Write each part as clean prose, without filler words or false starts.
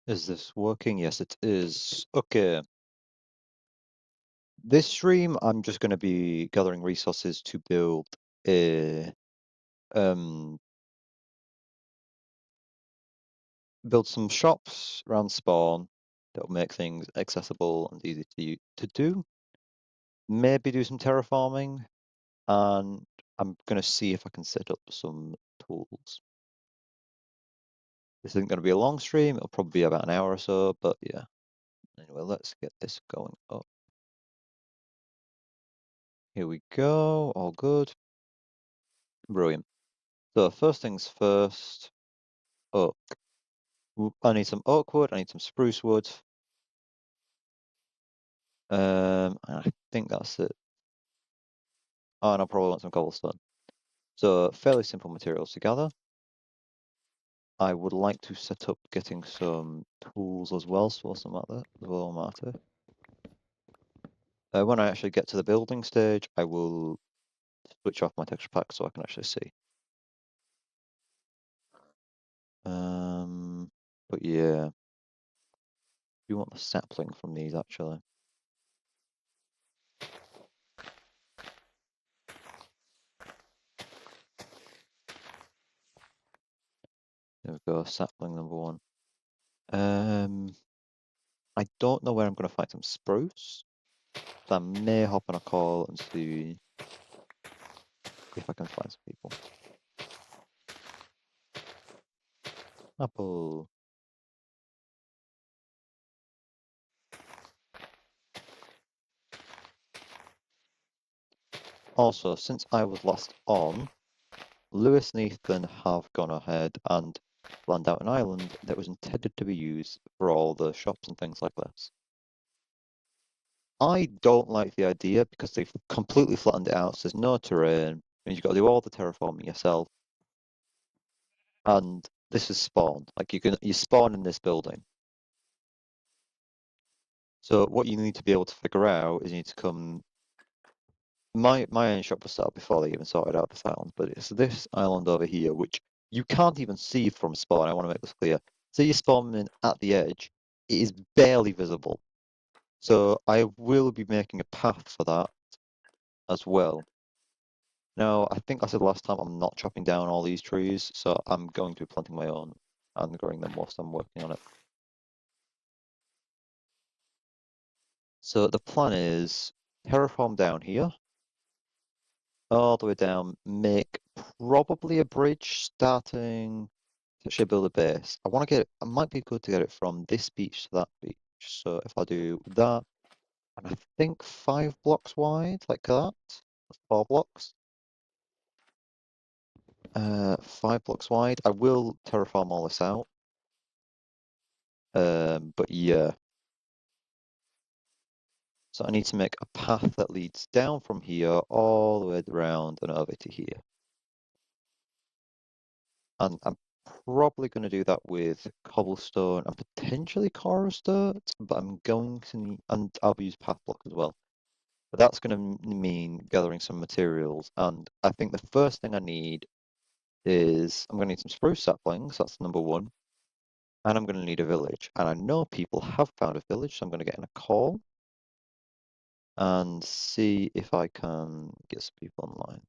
Is this working? Yes, it is. Okay. This stream, I'm just going to be gathering resources to build a build some shops around spawn that will make things accessible and easy to do. Maybe do some terraforming, and I'm going to see if I can set up some tools. This isn't going to be a long stream. It'll probably be about an hour or so, but yeah. Anyway, let's get this going up. Here we go. All good. Brilliant. So first things first, oak. I need some oak wood, I need some spruce wood. I think that's it. Oh, and I probably want some cobblestone. So fairly simple materials to gather. I would like to set up getting some tools as well, so some like that as well matter. When I actually get to the building stage, I will switch off my texture pack so I can actually see. But yeah, you want the sapling from these actually. There we go, sapling number one. I don't know where I'm going to find some spruce. So I may hop on a call and see if I can find some people. Apple. Also, since I was last on, Lewis and Ethan have gone ahead and planned out an island that was intended to be used for all the shops and things like this. I don't like the idea because they've completely flattened it out, so there's no terrain, and you've got to do all the terraforming yourself. And this is spawn. Like you spawn in this building. So what you need to be able to figure out is you need to come. My own shop was set up before they even sorted out this island, but it's this island over here which you can't even see from spawn. I want to make this clear. So you spawn in at the edge, it is barely visible. So I will be making a path for that as well. Now, I think I said last time I'm not chopping down all these trees, so I'm going to be planting my own and growing them whilst I'm working on it. So the plan is terraform down here, all the way down, make probably a bridge starting to actually build a base. I want to get it, it might be good to get it from this beach to that beach. So if I do that, and I think 5 blocks wide, like that, 4 blocks. 5 blocks wide. I will terraform all this out. But yeah. So I need to make a path that leads down from here all the way around and over to here. And I'm probably going to do that with cobblestone and potentially chorus dirt, but I'm going to need, and I'll use path block as well. But that's going to mean gathering some materials. And I think the first thing I need is I'm going to need some spruce saplings. That's number one. And I'm going to need a village. And I know people have found a village, so I'm going to get in a call and see if I can get some people online.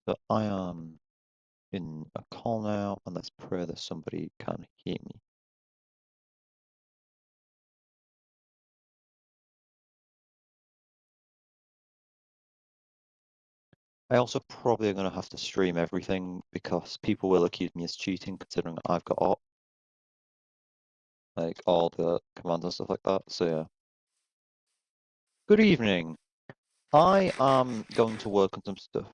So I am in a call now, and let's pray that somebody can hear me. I also probably are going to have to stream everything because people will accuse me as cheating, considering I've got like all the commands and stuff like that. So yeah. Good evening. I am going to work on some stuff.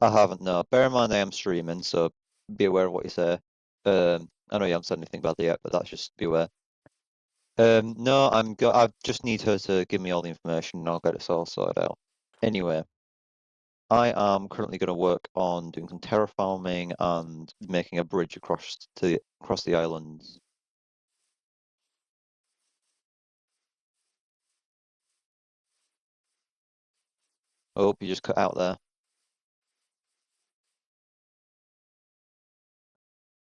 I haven't, no. Bear in mind I am streaming, so be aware of what you say. I know you haven't said anything about it yet, but that's just be aware. No, I just need her to give me all the information and I'll get it all sorted out. Anyway, I am currently going to work on doing some terraforming and making a bridge across the islands. Oh, you just cut out there.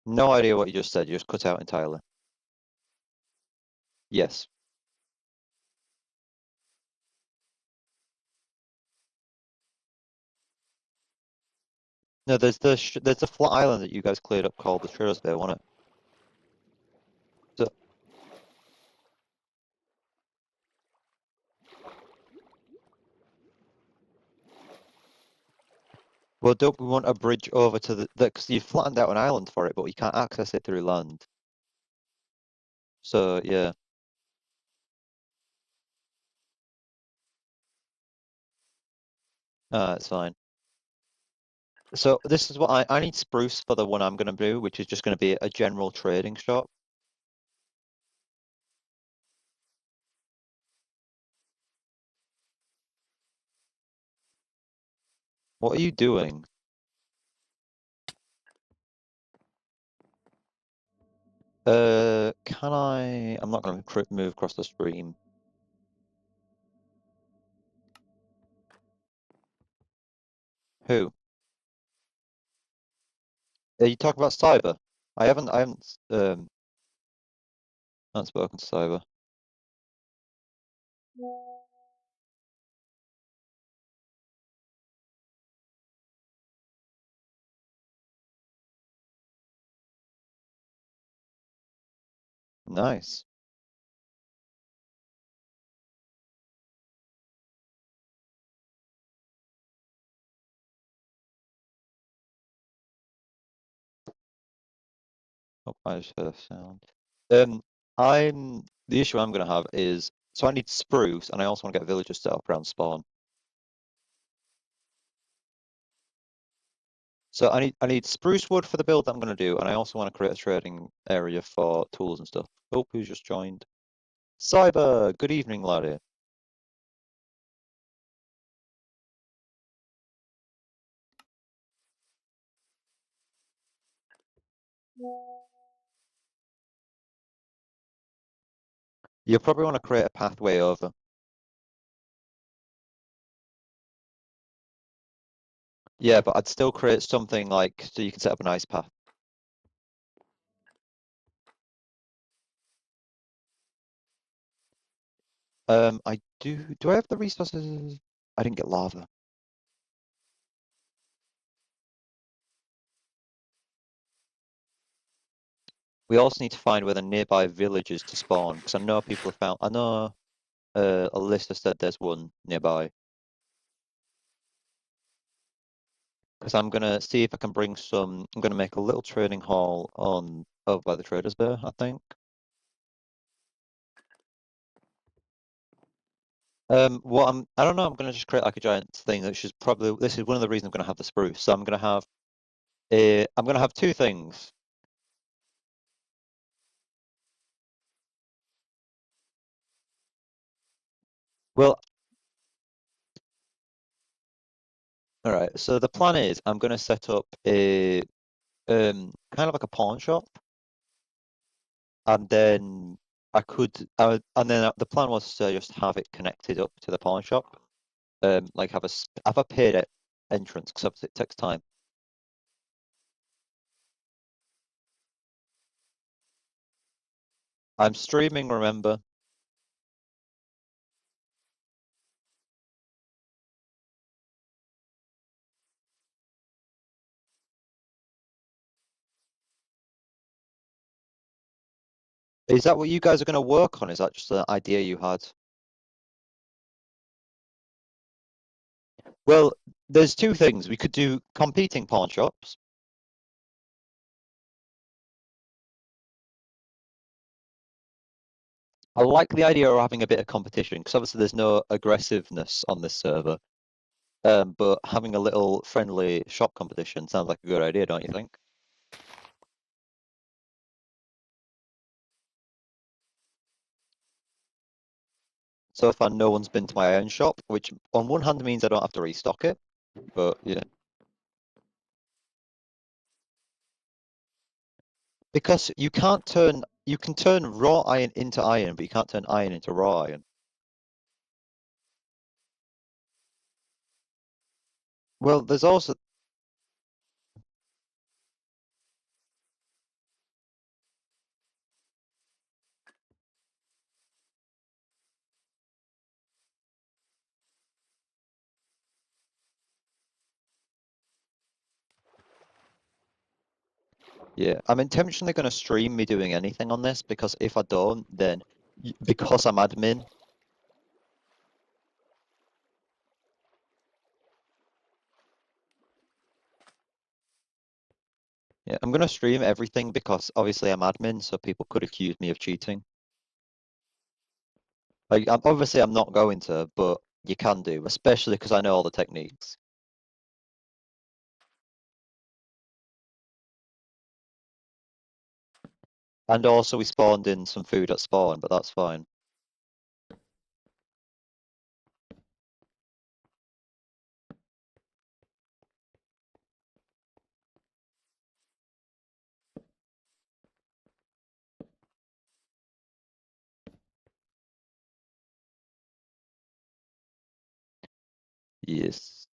No idea what you just said. You just cut out entirely. Yes. No, there's a flat island that you guys cleared up called the Traders Bay, wasn't it? So, well, don't we want a bridge over to the because you flattened out an island for it, but you can't access it through land. So yeah, it's fine. So this is what I need spruce for the one I'm gonna do, which is just gonna be a general trading shop. What are you doing? Can I? I'm not gonna move across the stream. Who? Are you talking about Cyber? I haven't spoken to Cyber. Nice. Oh, I just heard a sound. Um, the issue I'm gonna have is so I need spruce, and I also want to get villagers set up around spawn. So I need spruce wood for the build that I'm gonna do, and I also want to create a trading area for tools and stuff. Oh, who's just joined? Cyber. Good evening, laddie. You probably want to create a pathway over. Yeah, but I'd still create something like so you can set up an ice path. I do. Do I have the resources? I didn't get lava. We also need to find where the nearby villages to spawn, because I know people have found. I know Alyssa said there's one nearby. Because I'm gonna see if I can bring some. I'm gonna make a little trading hall on over by the Traders Bay, I think. I don't know. I'm gonna just create like a giant thing, which is probably this is one of the reasons I'm gonna have the spruce. So I'm gonna have two things. Well, all right. So the plan is I'm gonna set up a kind of like a pawn shop, and then the plan was to just have it connected up to the pawn shop. Like have a paid entrance because obviously it takes time. I'm streaming, remember. Is that what you guys are going to work on? Is that just an idea you had? Well, there's two things. We could do competing pawn shops. I like the idea of having a bit of competition because obviously there's no aggressiveness on this server. But having a little friendly shop competition sounds like a good idea, don't you think? So far, no one's been to my iron shop, which on one hand means I don't have to restock it, but yeah. Because you can turn raw iron into iron, but you can't turn iron into raw iron. Well, there's also, yeah, I'm intentionally going to stream me doing anything on this because if I don't, then because I'm admin, yeah, I'm going to stream everything because obviously I'm admin, so people could accuse me of cheating. Like, obviously I'm not going to, but you can do, especially because I know all the techniques. And also we spawned in some food at spawn, but that's fine. Yes.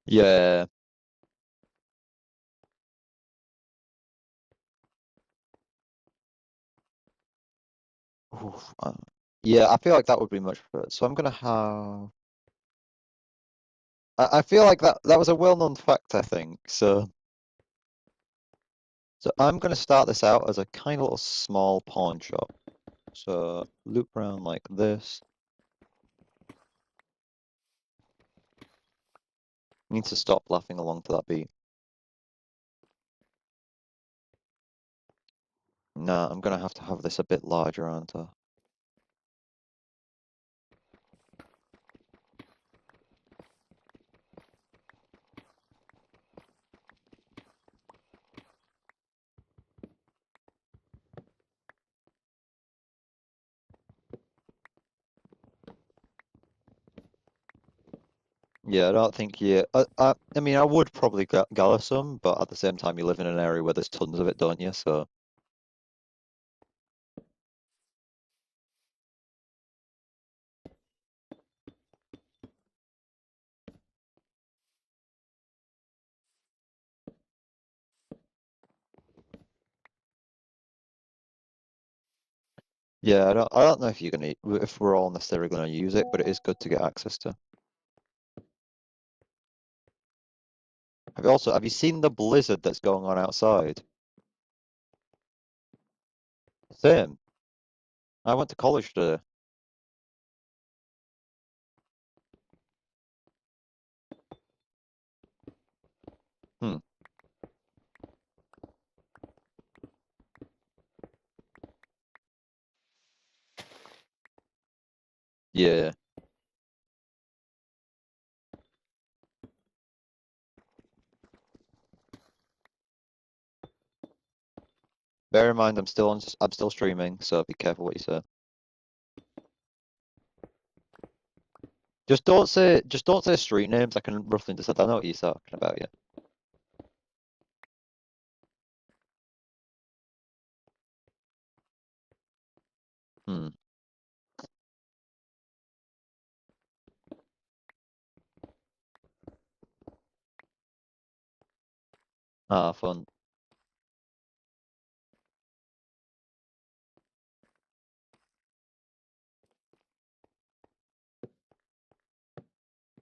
Yeah. Oof, yeah, I feel like that would be much better. So I'm gonna have. I feel like that was a well-known fact, I think. So I'm gonna start this out as a kind of little small pawn shop. So loop around like this. Need to stop laughing along to that beat. Nah, I'm gonna have to have this a bit larger, aren't I? Yeah, I don't think you. I mean, I would probably gather some, but at the same time, you live in an area where there's tons of it, don't you? So yeah, I don't know if you're gonna if we're all necessarily gonna use it, but it is good to get access to. Have you seen the blizzard that's going on outside? Same. I went to college today. Hmm. Yeah. Bear in mind, I'm still streaming, so be careful what you say. Just don't say street names. I can roughly understand. I know what you're talking about, yeah. Hmm. Ah, fun.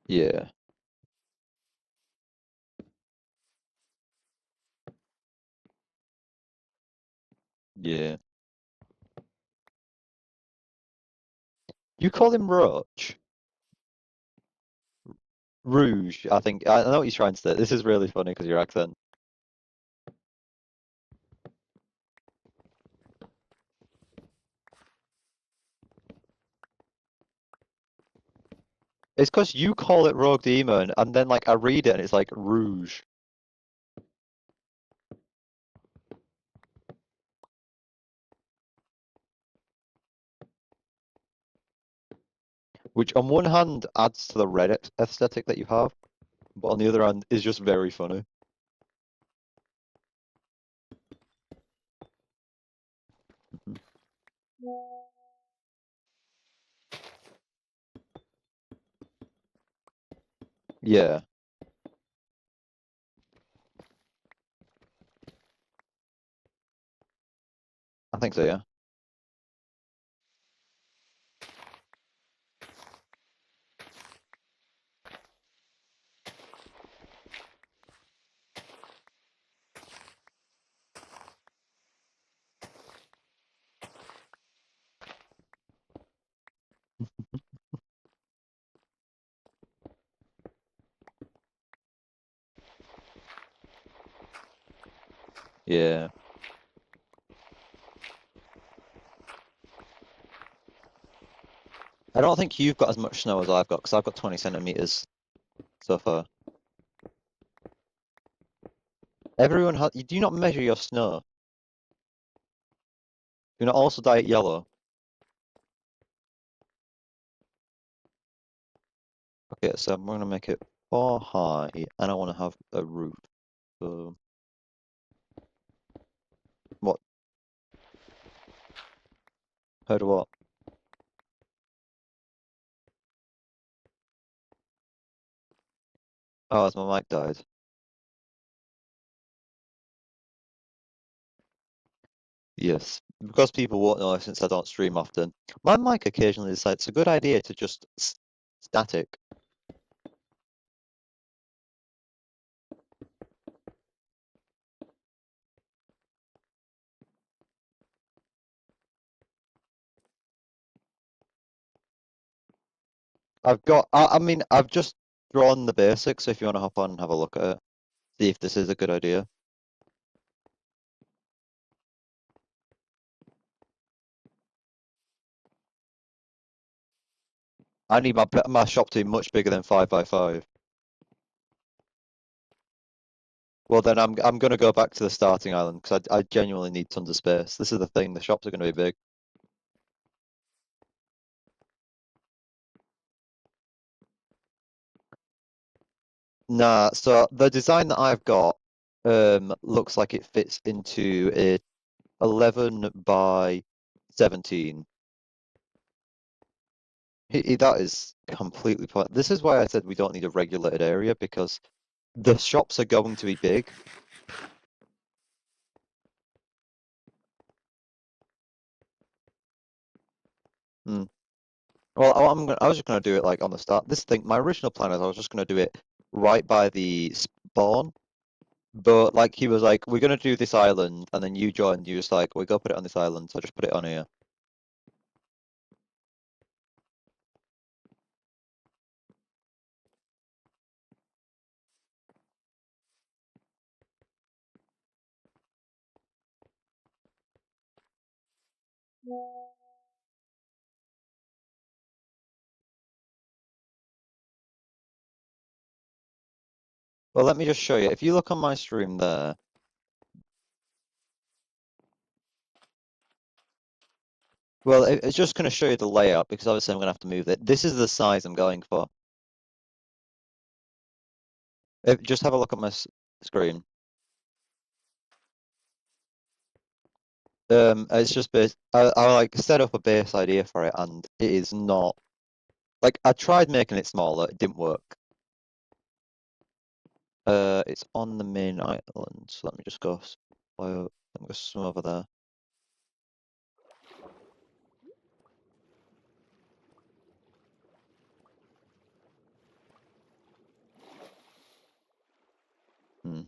Yeah, yeah. You call him Roach? Rouge, I think. I know what he's trying to say. This is really funny because your accent. It's because you call it Rogue Demon, and then like I read it and it's like Rouge. Which on one hand adds to the red aesthetic that you have, but on the other hand is just very funny. Mhm. Yeah, I think so, yeah. Yeah. I don't think you've got as much snow as I've got, because I've got 20 centimeters so far. Everyone has. You do not measure your snow. Do not also dye it yellow. Okay, so I'm gonna make it 4 high, and I want to have a roof. So what? How do what? Oh, as my mic died. Yes, because people won't know since I don't stream often. My mic occasionally decides it's a good idea to just static. I mean, I've just drawn the basics, so if you want to hop on and have a look at it, see if this is a good idea. I need my shop to be much bigger than 5 by 5. Well, then I'm gonna go back to the starting island because I genuinely need tons of space. This is the thing, the shops are gonna be big. Nah, so the design that I've got looks like it fits into a 11 by 17. That is completely point. This is why I said we don't need a regulated area because the shops are going to be big. Hmm. Well, I was just gonna do it like on the start. This thing, my original plan is I was just gonna do it right by the spawn. But like he was like, we're gonna do this island, and then you joined. You just like, we go put it on this island, so just put it on here. Well, let me just show you. If you look on my stream there, Well, it's just going to show you the layout because obviously I'm going to have to move it. This is the size I'm going for. Just have a look at my screen. It's just base. I like set up a base idea for it, and it is not like I tried making it smaller. It didn't work. It's on the main island. So let me just go. Let me go swim over there. Hmm.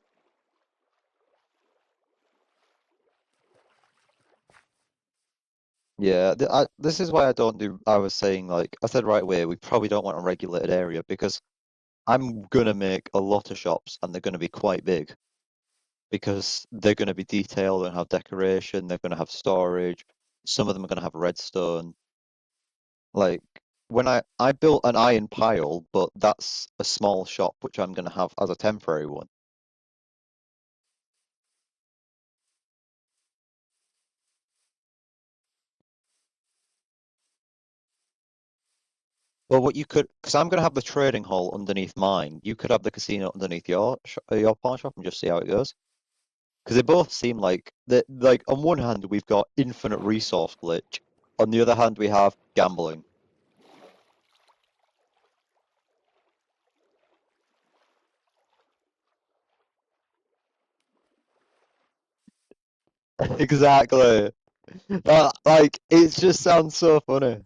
Yeah, this is why I don't do. I was saying like I said right away. We probably don't want a regulated area because I'm gonna make a lot of shops and they're gonna be quite big because they're gonna be detailed and have decoration. They're gonna have storage. Some of them are gonna have redstone. Like when I built an iron pile, but that's a small shop which I'm gonna have as a temporary one. Well, what you could, because I'm gonna have the trading hall underneath mine. You could have the casino underneath your pawn shop and just see how it goes. Because they both seem like that. Like on one hand, we've got infinite resource glitch. On the other hand, we have gambling. Exactly. Like it just sounds so funny.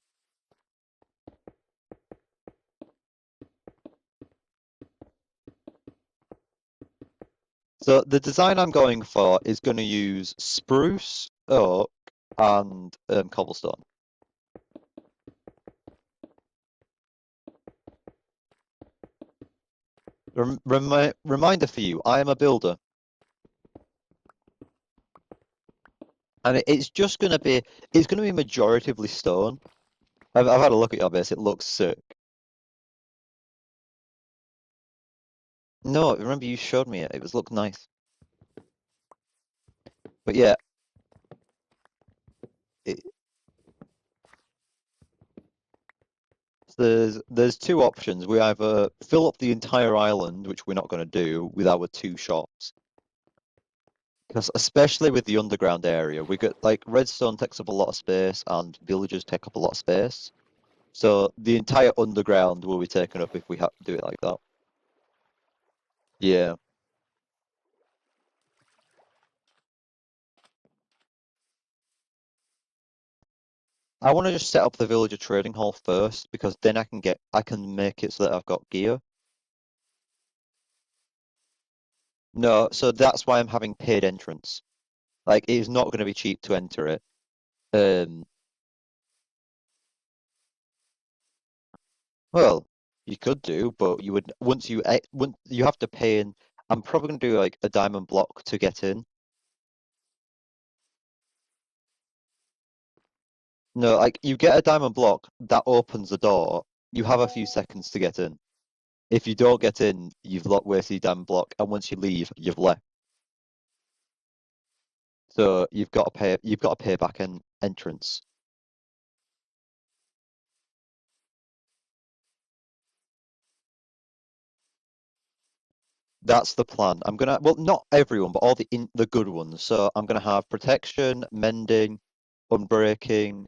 So the design I'm going for is going to use spruce, oak, and cobblestone. Reminder for you, I am a builder, and it's just going to be it's going to be majoritively stone. I've had a look at your base; it looks sick. No, remember you showed me it; it was looked nice. But yeah, it, there's two options. We either fill up the entire island, which we're not going to do, with our two shops. Because especially with the underground area, we got like redstone takes up a lot of space and villagers take up a lot of space. So the entire underground will be taken up if we have to do it like that. Yeah. I want to just set up the villager trading hall first because then I can make it so that I've got gear. No, so that's why I'm having paid entrance. Like it is not going to be cheap to enter it. Um, well, you could do, but you would once you have to pay in. I'm probably going to do like a diamond block to get in. No, like you get a diamond block that opens the door. You have a few seconds to get in. If you don't get in, you've wasted your diamond block, and once you leave, you've left. So you've got to pay. You've got to pay back in entrance. That's the plan. I'm gonna well, not everyone, but all the good ones. So I'm gonna have protection, mending, unbreaking.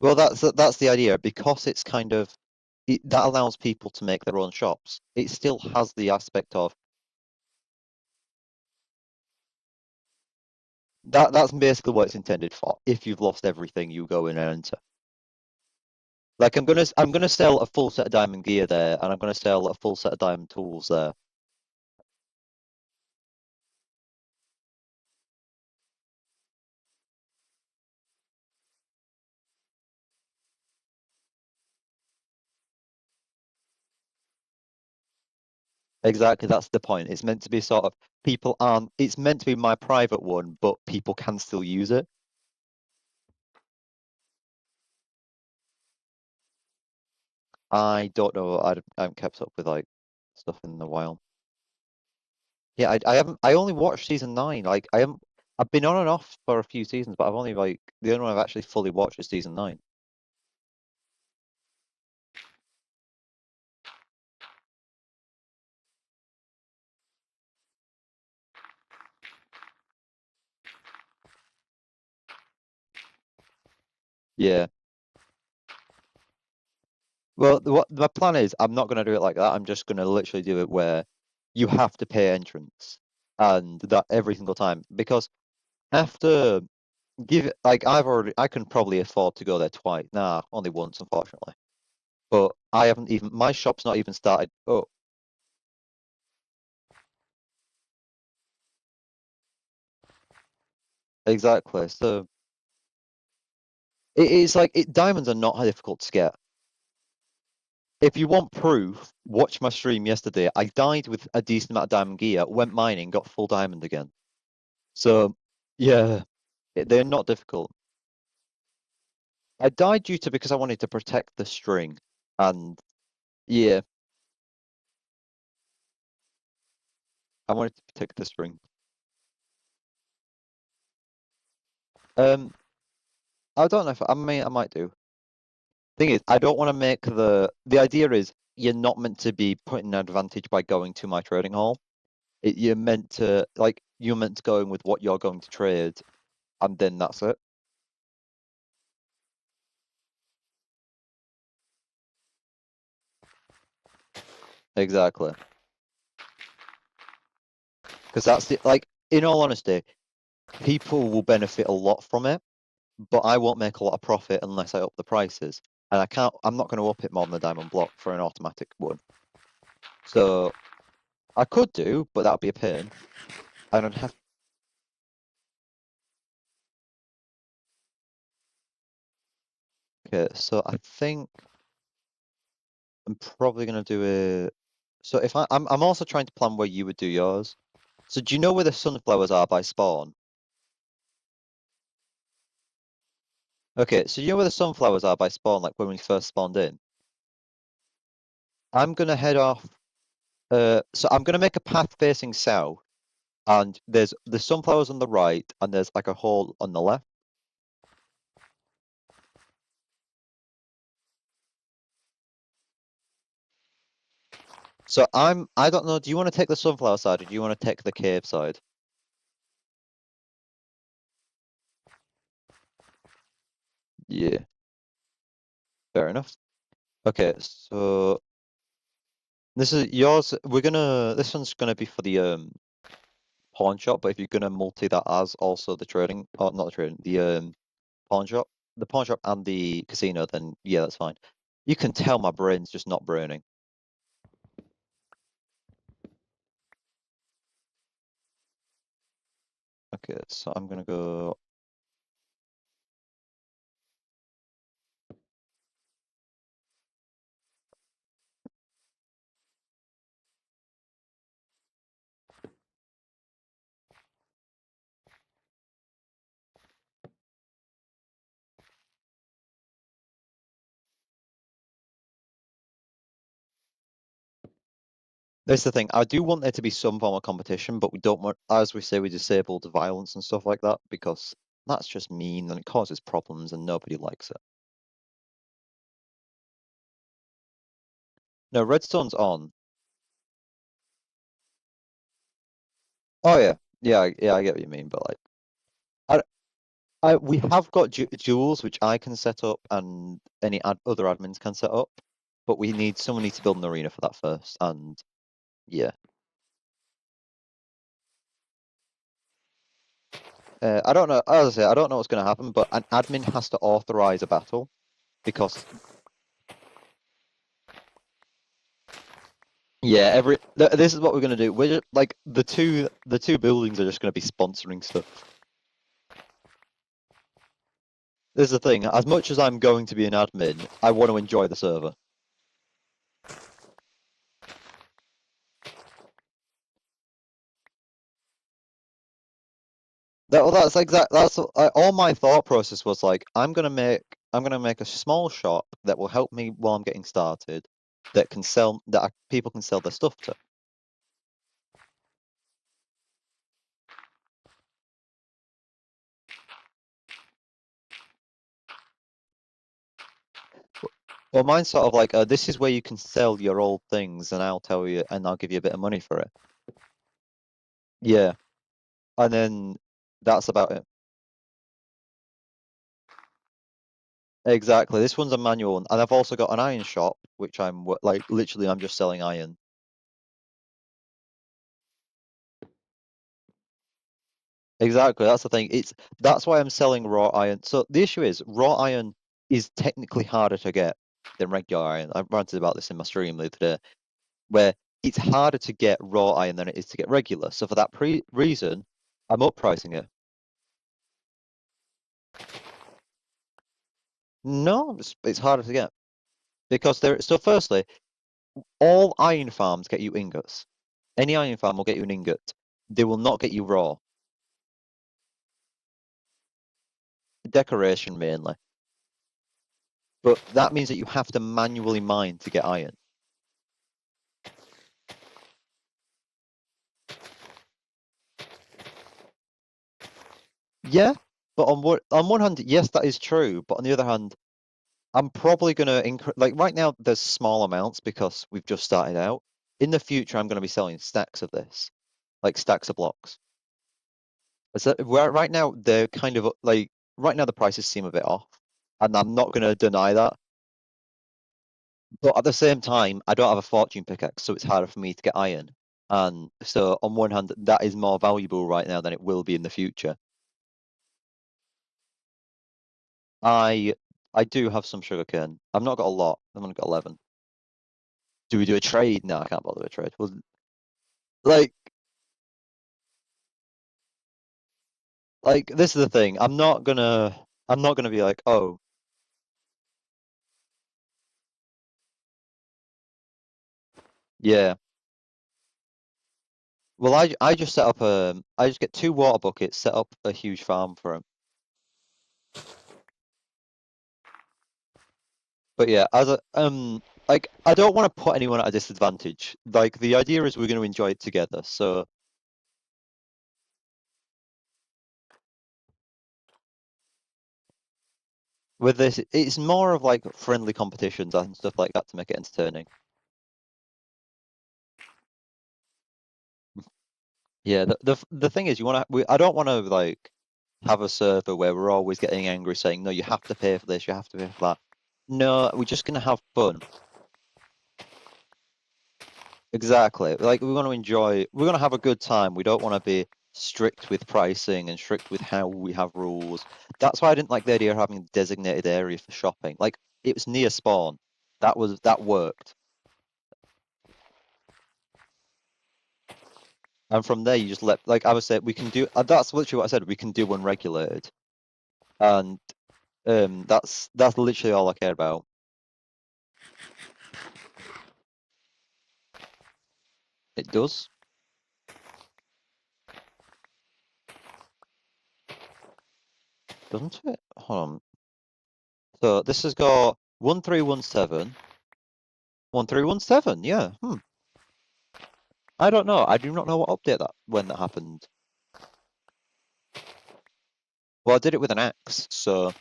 Well, that's the idea because it's kind of that allows people to make their own shops. It still has the aspect of that's basically what it's intended for. If you've lost everything, you go in and enter. Like I'm gonna sell a full set of diamond gear there, and I'm gonna sell a full set of diamond tools there. Exactly, that's the point. It's meant to be sort of people aren't. It's meant to be my private one, but people can still use it. I don't know. I haven't kept up with like stuff in a while. Yeah, I haven't. I only watched season 9. Like I haven't. I've been on and off for a few seasons, but I've only like the only one I've actually fully watched is season 9. Yeah. Well, what my plan is, I'm not going to do it like that. I'm just going to literally do it where you have to pay entrance, and that every single time. Because after give it like I can probably afford to go there twice. Nah, only once, unfortunately. But I haven't even my shop's not even started. Oh, exactly. So it is like diamonds are not difficult to get. If you want proof, watch my stream yesterday. I died with a decent amount of diamond gear, went mining, got full diamond again. So yeah, they're not difficult. I died due to because I wanted to protect the string, and yeah, I wanted to protect the string. Um, I don't know if I might do. Thing is, I don't want to make the idea is you're not meant to be put in an advantage by going to my trading hall. You're meant to you're meant to go in with what you're going to trade, and then that's it. Exactly. Because that's the in all honesty, people will benefit a lot from it, but I won't make a lot of profit unless I up the prices. And I'm not going to up it more than the diamond block for an automatic one. So I could do, but that would be a pain. And I'd have okay, so I think I'm probably going to do it. So if I'm also trying to plan where you would do yours. So do you know where the sunflowers are by spawn? Okay, so you know where the sunflowers are by spawn, like when we first spawned in? I'm gonna head off. So I'm gonna make a path facing south, and there's the sunflowers on the right, and there's like a hole on the left. So I don't know. Do you want to take the sunflower side, or do you want to take the cave side? Yeah, fair enough. Okay, so this is yours. This one's gonna be for the pawn shop, but if you're gonna multi that as also the trading, or not the trading, pawn shop, the pawn shop and the casino, then yeah, that's fine. You can tell my brain's just not burning. Okay, so I'm gonna go. That's the thing. I do want there to be some form of competition, but we don't want, as we say, we disable the violence and stuff like that because that's just mean and it causes problems and nobody likes it. No, redstone's on. Oh yeah, yeah, I get what you mean, but like, we have got jewels which I can set up and any other admins can set up, but someone needs to build an arena for that first, and yeah. I don't know. As I say, I don't know what's going to happen, but an admin has to authorize a battle because yeah, this is what we're going to do. We're just, like the two buildings are just going to be sponsoring stuff. This is the thing. As much as I'm going to be an admin, I want to enjoy the server. That's exact. That's all my thought process was like. I'm gonna make I'm gonna make a small shop that will help me while I'm getting started, that can sell people can sell their stuff to. Well, mine's sort of like, this is where you can sell your old things, and I'll tell you, and I'll give you a bit of money for it. Yeah, and then that's about it. Exactly. This one's a manual one, and I've also got an iron shop, which like literally I'm just selling iron. Exactly. That's the thing. That's why I'm selling raw iron. So the issue is raw iron is technically harder to get than regular iron. I ranted about this in my stream the other day, where it's harder to get raw iron than it is to get regular. So for that reason, I'm uppricing it. No, it's harder to get because there. So firstly, all iron farms get you ingots. Any iron farm will get you an ingot. They will not get you raw. Decoration mainly. But that means that you have to manually mine to get iron. Yeah, but on one hand, yes, that is true. But on the other hand, I'm probably gonna like right now there's small amounts because we've just started out. In the future, I'm gonna be selling stacks of this, like stacks of blocks. So right now they're kind of like right now the prices seem a bit off, and I'm not gonna deny that. But at the same time, I don't have a fortune pickaxe, so it's harder for me to get iron. And so on one hand, that is more valuable right now than it will be in the future. I I do have some sugarcane. I've not got a lot. I've only got 11. Do we do a trade? No, I can't bother with a trade. Well, like this is the thing. I'm not gonna be like, oh, yeah. Well, I just set up I just get 2 water buckets, set up a huge farm for them. But yeah, as a like I don't want to put anyone at a disadvantage. Like the idea is we're going to enjoy it together. So with this, it's more of like friendly competitions and stuff like that to make it entertaining. Yeah, the thing is, I don't want to like have a server where we're always getting angry saying, no, you have to pay for this, you have to pay for that. No, we're just gonna have fun. Exactly. Like we want to enjoy, we're gonna have a good time. We don't want to be strict with pricing and strict with how we have rules. That's why I didn't like the idea of having a designated area for shopping. Like it was near spawn. That worked. And from there you just like I was saying, we can do that's literally what I said, we can do unregulated. And that's literally all I care about. It does, doesn't it? Hold on. So this has got 1317. 1317, yeah. I don't know. I do not know what update that when that happened. Well, I did it with an axe, so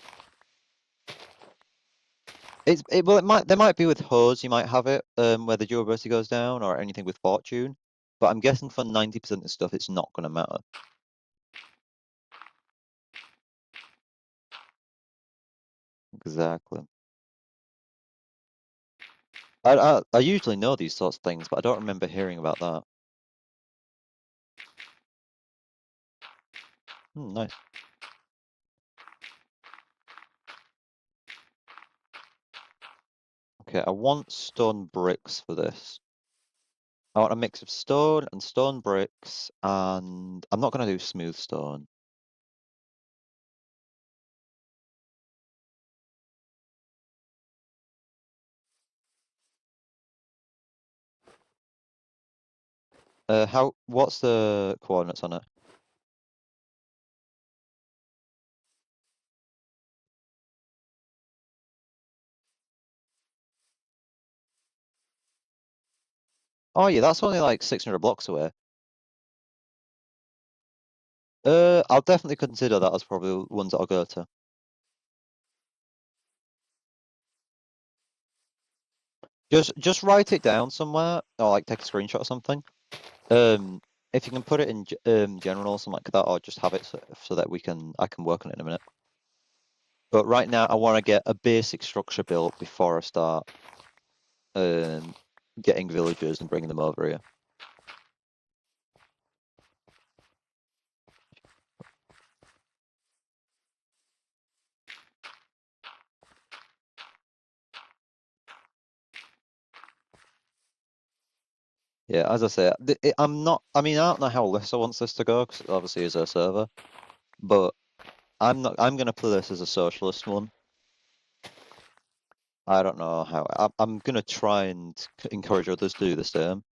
well it might there might be with hose you might have it where the durability goes down or anything with fortune, but I'm guessing for 90% of stuff it's not gonna matter. Exactly. I usually know these sorts of things, but I don't remember hearing about that. Nice. Okay, I want stone bricks for this. I want a mix of stone and stone bricks, and I'm not gonna do smooth stone. What's the coordinates on it? Oh yeah, that's only like 600 blocks away. I'll definitely consider that as probably ones that I'll go to. Just write it down somewhere, or like take a screenshot or something. If you can put it in general or something like that, or just have it so that I can work on it in a minute. But right now, I want to get a basic structure built before I start getting villagers and bringing them over here. Yeah, as I say, I'm not. I mean, I don't know how Alyssa wants this to go because obviously is her server, but I'm not. I'm gonna play this as a socialist one. I don't know how. I'm gonna try and encourage others to do the same.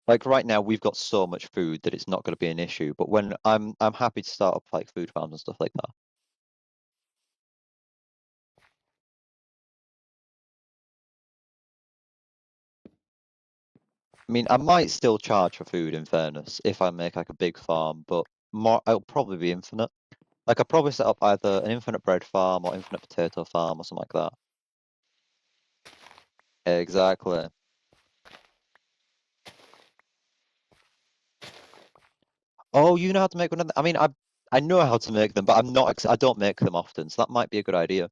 Like right now, we've got so much food that it's not going to be an issue. But when I'm happy to start up like food farms and stuff like that. I mean, I might still charge for food in fairness if I make like a big farm, but more it'll probably be infinite. Like I'll probably set up either an infinite bread farm or infinite potato farm or something like that. Exactly. Oh, you know how to make one of them? I mean, I know how to make them, but I don't make them often, so that might be a good idea.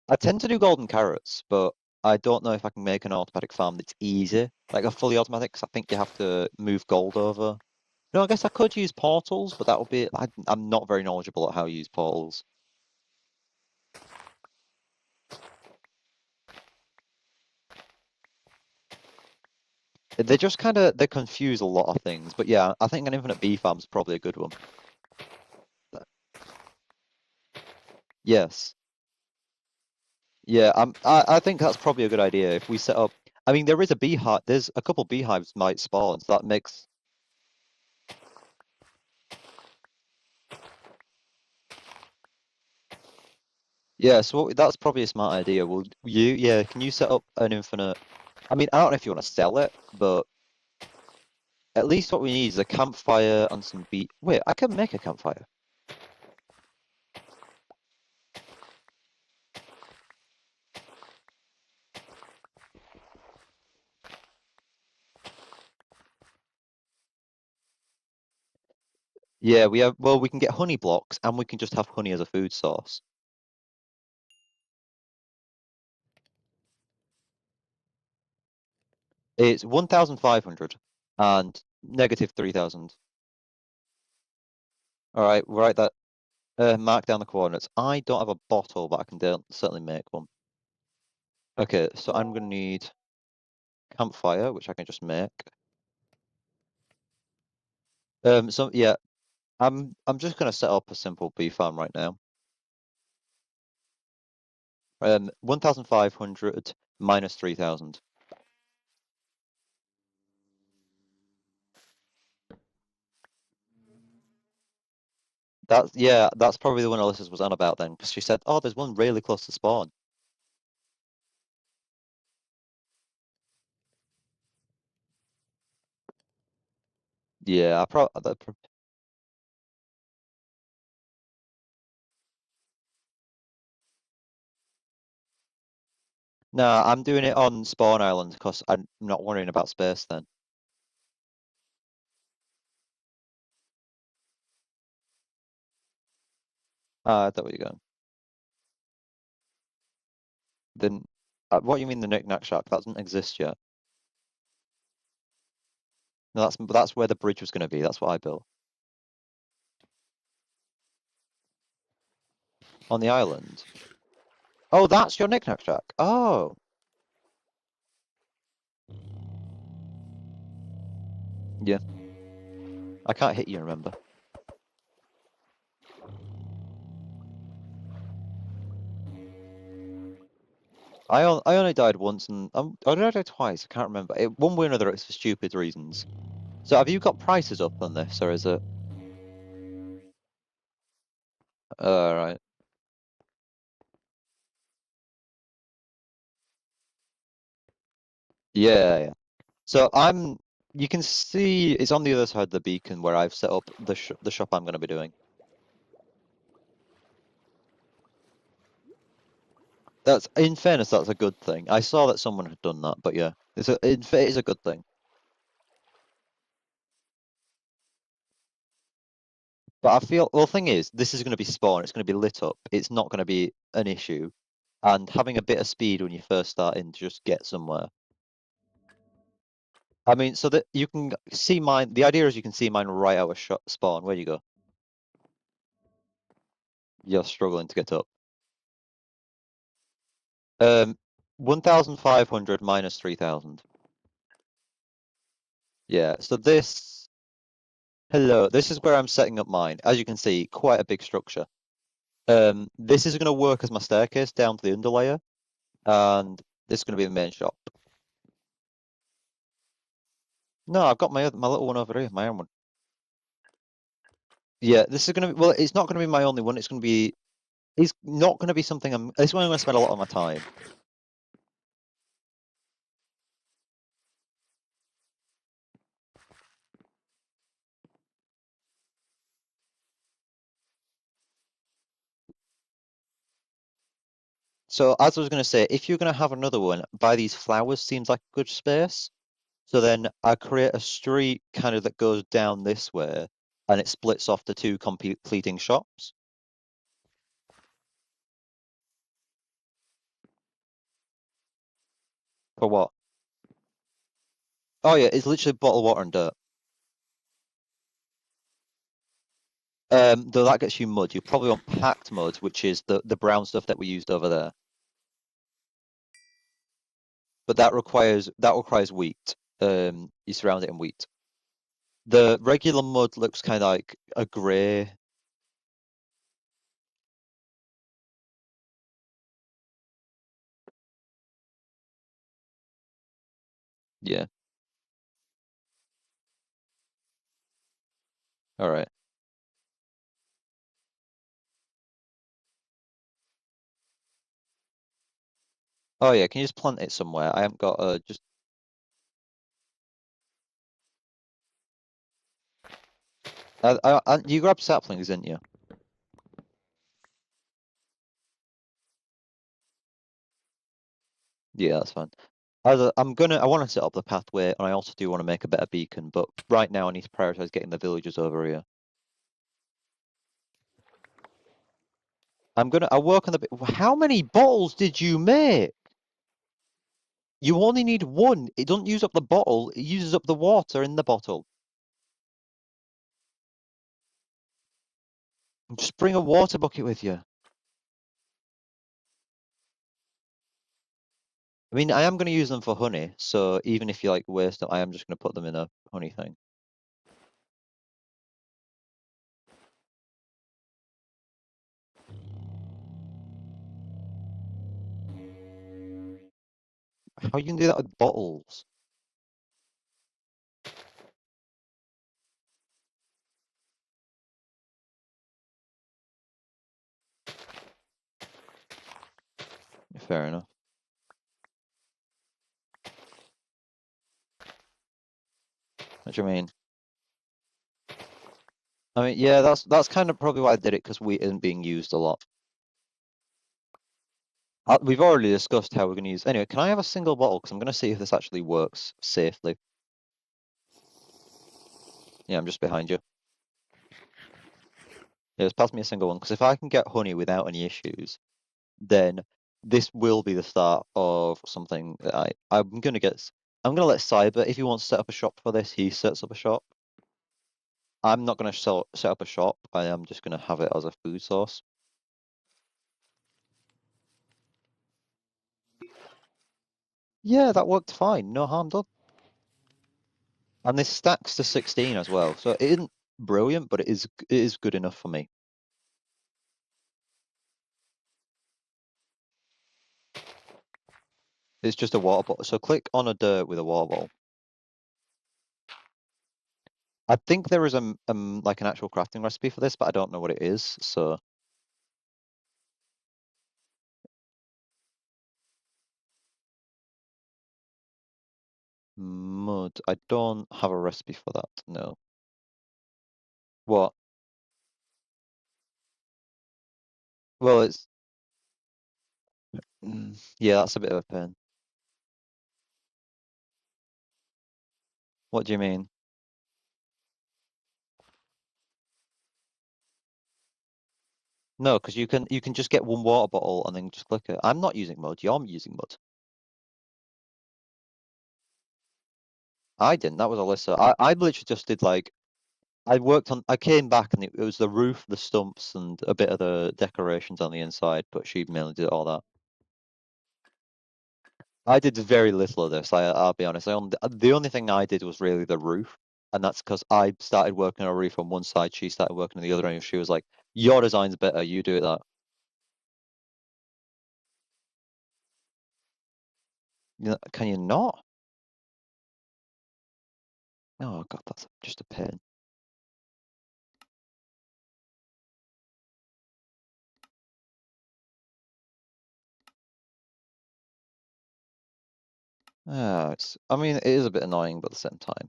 I tend to do golden carrots, but I don't know if I can make an automatic farm that's easy, like a fully automatic, 'cause I think you have to move gold over. No, I guess I could use portals, but that would be I'm not very knowledgeable at how you use portals. They just they confuse a lot of things. But yeah, I think an infinite bee farm is probably a good one. Yes. Yeah, I think that's probably a good idea if we set up. I mean, there is a beehive. There's a couple beehives might spawn, so that makes. Yeah, so that's probably a smart idea. Well, yeah, can you set up an infinite? I mean, I don't know if you want to sell it, but at least what we need is a campfire and some bee. Wait, I can make a campfire. Yeah, we have. Well, we can get honey blocks, and we can just have honey as a food source. It's 1,500 and negative 3,000. All right, we'll write that. Mark down the coordinates. I don't have a bottle, but I can certainly make one. Okay, so I'm gonna need campfire, which I can just make. So yeah, I'm just gonna set up a simple bee farm right now. 1,500 minus 3,000. That's probably the one Alyssa's was on about then, because she said, "Oh, there's one really close to spawn." Yeah, no, I'm doing it on Spawn Island because I'm not worrying about space then. Ah, there we go. Then, what do you mean the Knick-Knack Shack? That doesn't exist yet. No, that's where the bridge was going to be. That's what I built on the island. Oh, that's your Knick-Knack Shack. Oh, yeah. I can't hit you. Remember? I only died once, and I died twice. I can't remember. One way or another, it's for stupid reasons. So, have you got prices up on this, or is it? Right. Yeah, yeah. So you can see it's on the other side of the beacon where I've set up the shop I'm going to be doing. That's, in fairness, that's a good thing. I saw that someone had done that, but yeah, it is a good thing. But I feel, well, the thing is, this is going to be spawn. It's going to be lit up. It's not going to be an issue. And having a bit of speed when you first start in to just get somewhere. I mean, so that you can see mine. The idea is you can see mine right out of spawn. Where do you go? You're struggling to get up. 1,500 minus 3,000. Yeah. So this. Hello. This is where I'm setting up mine. As you can see, quite a big structure. This is going to work as my staircase down to the underlayer, and this is going to be the main shop. No, I've got my little one over here, my own one. Yeah, this is going to be, well, it's not going to be my only one. It's going to be, it's not going to be something this one I'm going to spend a lot of my time. So as I was going to say, if you're going to have another one, buy these flowers seems like a good space. So then I create a street kind of that goes down this way, and it splits off the two completing shops. For what? Oh yeah, it's literally bottled water and dirt. Though that gets you mud. You probably want packed mud, which is the brown stuff that we used over there. But that requires wheat. You surround it in wheat. The regular mud looks kind of like a grey. Yeah. All right. Oh yeah. Can you just plant it somewhere? I haven't got just. You grabbed saplings, didn't you? Yeah, that's fine. I want to set up the pathway, and I also do want to make a better beacon. But right now, I need to prioritize getting the villagers over here. I'll work on the. How many bottles did you make? You only need one. It doesn't use up the bottle. It uses up the water in the bottle. Just bring a water bucket with you. I mean, I am going to use them for honey, so even if you like waste them, I am just going to put them in a honey thing. How you can do that with bottles? Fair enough. What do you mean? I mean, yeah, that's kind of probably why I did it, because wheat isn't being used a lot. We've already discussed how we're going to use. Anyway, can I have a single bottle? Because I'm going to see if this actually works safely. Yeah, I'm just behind you. Yeah, just pass me a single one, because if I can get honey without any issues, then this will be the start of something that I'm going to get. I'm going to let Cyber, if he wants to set up a shop for this, he sets up a shop. I'm not going to set up a shop. I am just going to have it as a food source. Yeah, that worked fine. No harm done. And this stacks to 16 as well. So it isn't brilliant, but it is good enough for me. It's just a water bottle. So click on a dirt with a water bottle. I think there is like an actual crafting recipe for this, but I don't know what it is. So Mud. I don't have a recipe for that, no. What? Well, it's... yeah, that's a bit of a pain. What do you mean? No, because you can just get one water bottle and then just click it. I'm not using mud, you're using mud. I didn't, that was Alyssa. I literally just did like... I came back and it was the roof, the stumps, and a bit of the decorations on the inside, but she mainly did all that. I did very little of this. I'll be honest. The only thing I did was really the roof, and that's because I started working on a roof on one side. She started working on the other, and she was like, "Your design's better. You do it that." Can you not? Oh God, that's just a pain. I mean, it is a bit annoying, but at the same time,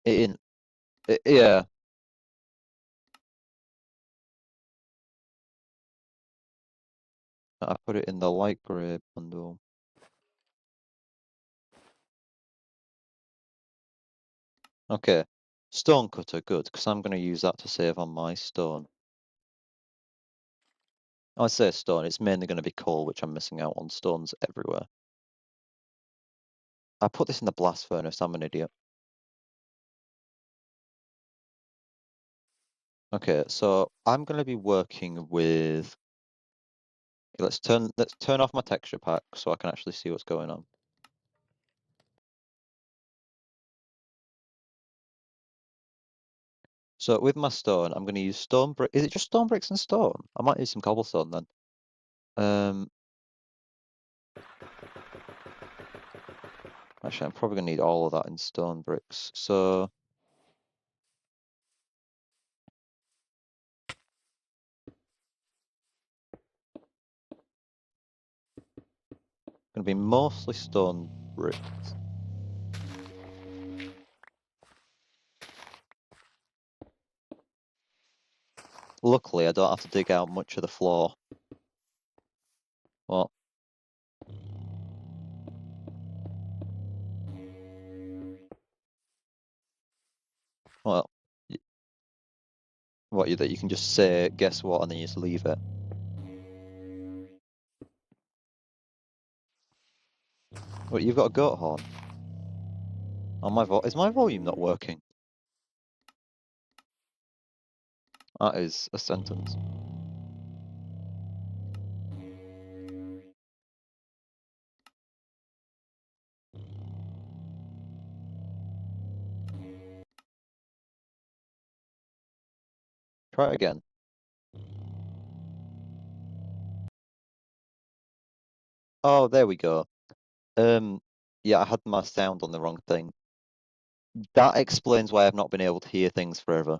it, yeah. I put it in the light grey bundle. Okay, stone cutter, good, because I'm going to use that to save on my stone. I say stone, it's mainly going to be coal, which I'm missing out on stones everywhere. I put this in the blast furnace, I'm an idiot. Okay, so I'm going to be working with... let's turn off my texture pack so I can actually see what's going on. So with my stone, I'm going to use stone brick. Is it just stone bricks and stone? I might use some cobblestone then. Actually, I'm probably going to need all of that in stone bricks. So going to be mostly stone bricks. Luckily, I don't have to dig out much of the floor. What? Well, what, that you can just say, guess what, and then you just leave it. What, you've got a goat horn? On is my volume not working? That is a sentence. Try it again. Oh, there we go. Yeah, I had my sound on the wrong thing. That explains why I've not been able to hear things forever.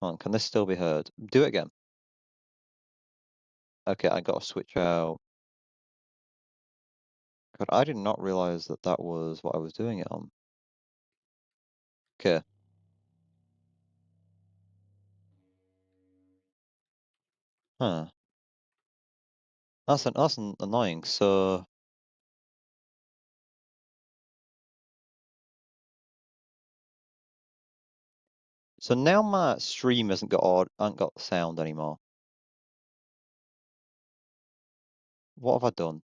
Hold on, can this still be heard? Do it again. Okay, I gotta switch out. God, I did not realize that that was what I was doing it on. Okay. Huh. That's annoying. So now my stream hasn't got sound anymore. What have I done?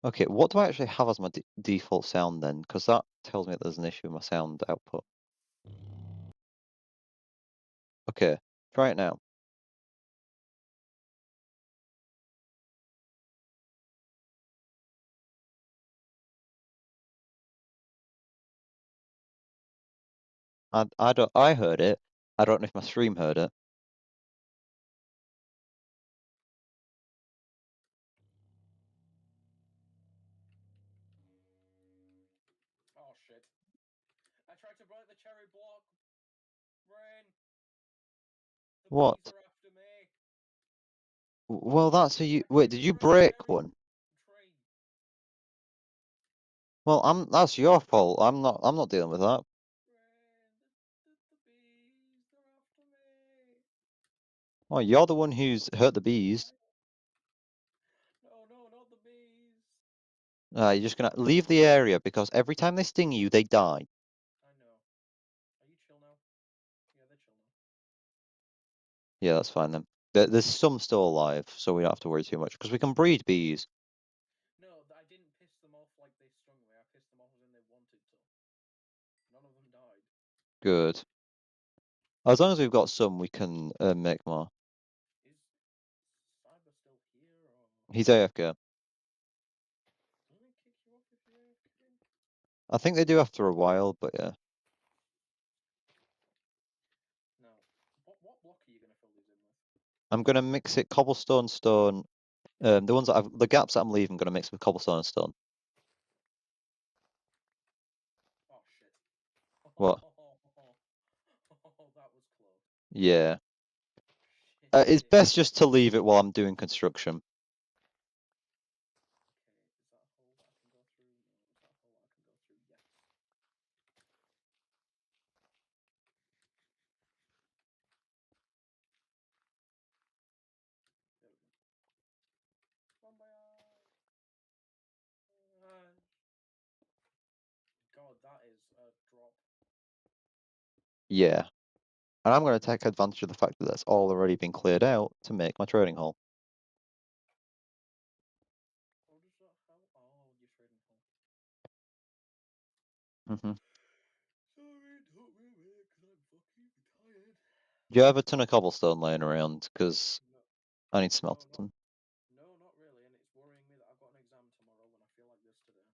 Okay, what do I actually have as my default sound then? Because that tells me that there's an issue with my sound output. Okay, try it now. I heard it. I don't know if my stream heard it. Oh shit. I tried to write the cherry block What? bees are after me. Well, that's a you. Wait, did you Tree, break Eric, one? tree. Well, that's your fault. I'm not dealing with that. The bees, they're after me. Oh, you're the one who's hurt the bees. No, no, not the bees. You're just gonna leave the area because every time they sting you, they die. I know. Are you chill now? Yeah, they're chill now. Yeah, that's fine then. There's some still alive, so we don't have to worry too much because we can breed bees. No, I didn't piss them off like they stung me. I pissed them off as in they wanted to. None of them died. Good. As long as we've got some, we can make more. Is Cyber still here or He's AFK. doesn't it kick you off if you're AFK? I think they do after a while, but yeah. No. What block are you gonna fill these in with? I'm gonna mix it cobblestone, stone. The gaps that I'm leaving, I'm gonna mix with cobblestone and stone. Oh shit. What? Oh, that was close. Yeah. Shit. It's best just to leave it while I'm doing construction. Okay, is that a hole that I can go through? No, is that a hole that I can go through? Yes. There we go. God, that is a drop. Yeah. And I'm gonna take advantage of the fact that that's all already been cleared out to make my trading hall. What does that help? Oh, you're trading hole. Hmm Sorry, don't move it, because I'm fucking tired. Do you have a ton of cobblestone laying around? Because No, I need to smelt no, them. not really, and it's worrying me that I've got an exam tomorrow when I feel like this today.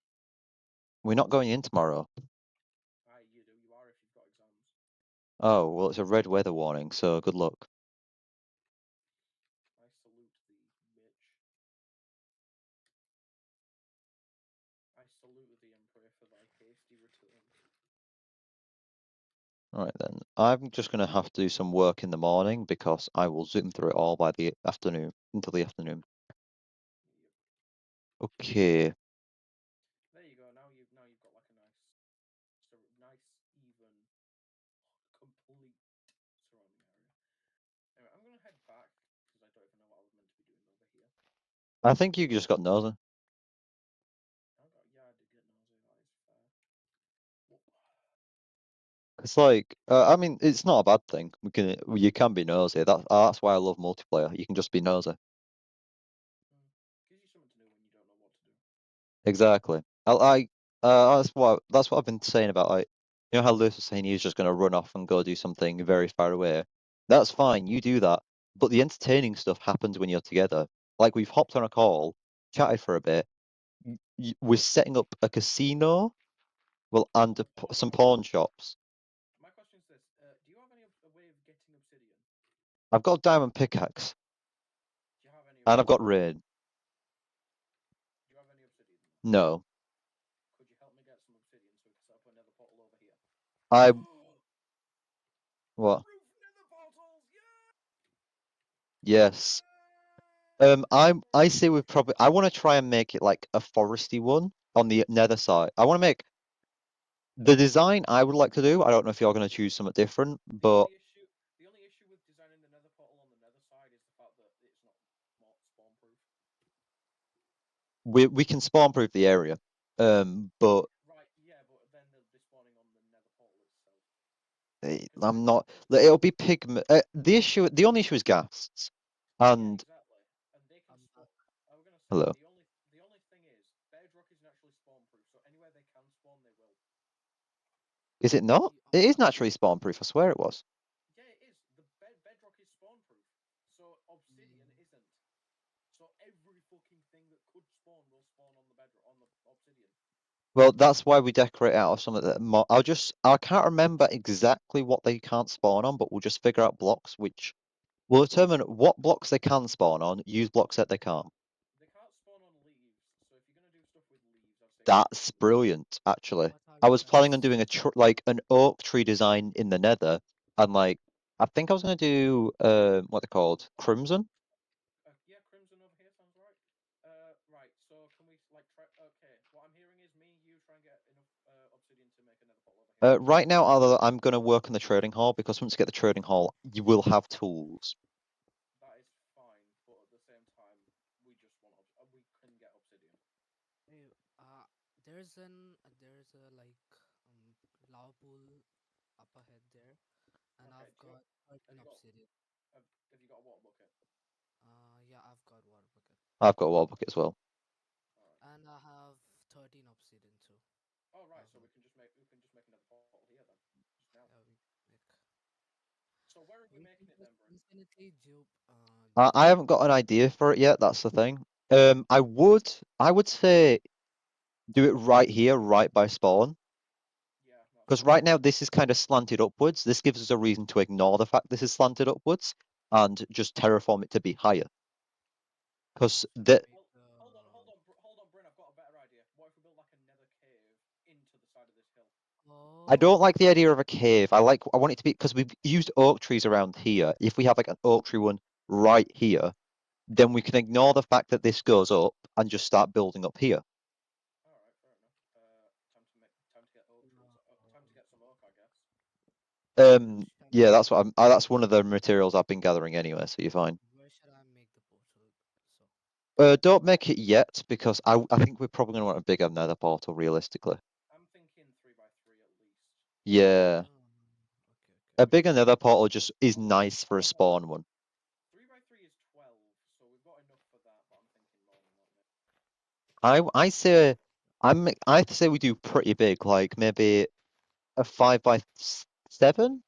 We're not going in tomorrow. Aye, you do. You are if you've got exams. Oh, well, it's a red weather warning, so good luck. I salute thee, bitch. I salute thee and pray for thy hasty return. All right then. I'm just gonna have to do some work in the morning because I will zoom through it all by the afternoon until the afternoon. Yep. Okay. There you go. Now you've got like a nice even, complete surrounding area. Anyway, I'm gonna head back because I don't even know what I was meant to be doing over here. I think you just got nosy. Yeah, I did get nosy. That is fair. Whoop. It's like, I mean, it's not a bad thing. You can be nosy. That's why I love multiplayer. You can just be nosy. Gives you something to do when you don't know what to do. Exactly. That's what I've been saying about like, you know how Lewis was saying he was just gonna run off and go do something very far away. That's fine. You do that, but the entertaining stuff happens when you're together. Like we've hopped on a call, chatted for a bit. We're setting up a casino, well, and some pawn shops. My question is this: do you have any a way of getting obsidian? I've got a diamond pickaxe, Do you have any and I've got obsidian? rain. Do you have any obsidian? No, Could you help me get some obsidian so we can set up another portal over here? I what? Roof nether portals, yeah! Yes. I say we probably. I want to try and make it like a foresty one on the nether side. I want to make the design I would like to do. I don't know if you're going to choose something different, The but only issue, the only issue with designing the nether portal on the nether side is the fact that it's not spawn proof. we can spawn proof the area. But Right, yeah, but then they'll be spawning on the nether portal itself. I'm not. It'll be pigment. The only issue is ghasts. Yeah, And exactly. And they can spawn. I was gonna say hello, the only thing is bedrock is naturally spawn proof, so anywhere they can spawn, they will. is it not? It is naturally spawn proof. I swear it was. Yeah, it is. The bedrock is spawn proof, so obsidian isn't. So every fucking thing that could spawn will spawn on the bedrock on the obsidian. Well, that's why we decorate out of some of the. I can't remember exactly what they can't spawn on, but we'll just figure out blocks which will determine what blocks they can spawn on. Use blocks that they can't. They can't spawn on leaves, so if you're gonna do stuff with leaves, I'd say stick That's with wood. brilliant, actually. I was planning on doing like an oak tree design in the Nether, and like I think I was gonna do what they're called, Crimson. Yeah, Crimson over here sounds right. Right. So can we like try? Okay. What I'm hearing is me, you try and get enough obsidian to make another portal over here. Right now, I'm gonna work on the trading hall because once you get the trading hall, you will have tools. That is fine, but at the same time, we just want we can get obsidian. Hey, there's a like lava pool up ahead there, and Okay. I've Do you got have 13 you got obsidian. have you got a water bucket? Yeah, I've got water bucket, I've got a wall bucket as well. All right. and I have 13 obsidian too. Oh right. I've So made. we can just make another portal here then, just now. Yeah, we make. So where are we We can making it just then, Bryn? infinitely dupe. I haven't got an idea for it yet. That's the thing. I would say do it right here, right by spawn. Yeah, that's Because fine. right now this is kind of slanted upwards. This gives us a reason to ignore the fact this is slanted upwards and just terraform it to be higher. Because Should I the make Well, hold on, Bryn. I've got a better idea. What if we build like a nether cave into the side of this hill? I don't Oh, like the idea of a cave. I want it to be because we've used oak trees around here. If we have like an oak tree one right here, then we can ignore the fact that this goes up and just start building up here. All right, fair enough. Time to get oak trees. Time to get some oak, I guess. should I Yeah, make that's what that's one of the materials I've been gathering anyway, so you're fine. where should I make the portal? So, Don't make it yet because I think we're probably gonna want a bigger nether portal realistically. I'm thinking 3 by 3 at least. Yeah, okay, okay, a okay. bigger nether portal just is nice for a Hold on. spawn one. 3 by 3 is 12, so we've got enough for that. But I'm thinking more than that, mate. I say I say we do pretty big, like maybe a 5 by 7.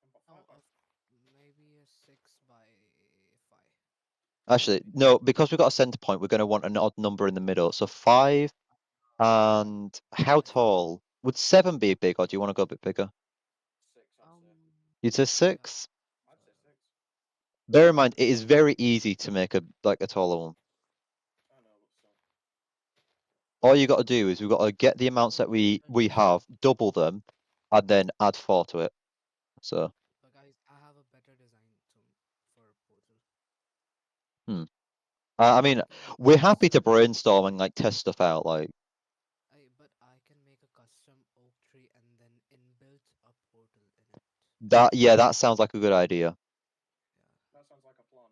And but No, five by maybe a 6 by 5. Actually, no, because we've got a center point, we're going to want an odd number in the middle. So 5 and how That's fine. tall? Would 7 be big, or do you want to go a bit bigger? 6, I'd say. You'd say Yeah. 6? I'd say 6. Bear in mind, it is very easy to make a taller one. I know, but still. All you got to do is we've got to get the amounts Oh, that we that's have, double them, and then add 4 to it. So, but guys, I have a better design to for portal. hmm. I mean, I can make we're a happy to custom. brainstorm and like test stuff out. Like But I can make a custom oak tree and then inbuilt a portal in it. that. Yeah, that sounds like a good idea. Yeah. That sounds like a plan.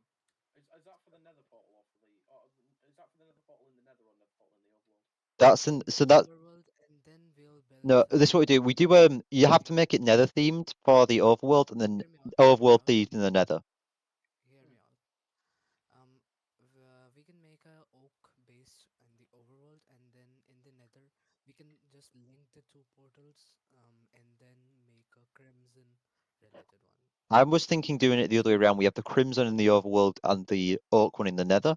Is that for the nether portal or for the? Or is that for the nether portal in the nether or nether portal in the overworld? In the So that overworld, and then we'll build. no, this is what we do. We do you have to make it Nether themed for the overworld, and then Hear me out. Hear me overworld out. themed in the Nether. Hear me Hmm. out. We can make a oak base in the overworld, and then in the nether, we can just link the two portals, and then make a crimson related one. I was thinking What doing do it you the other way say? around. We have the Crimson in the overworld and the Oak one in the Nether,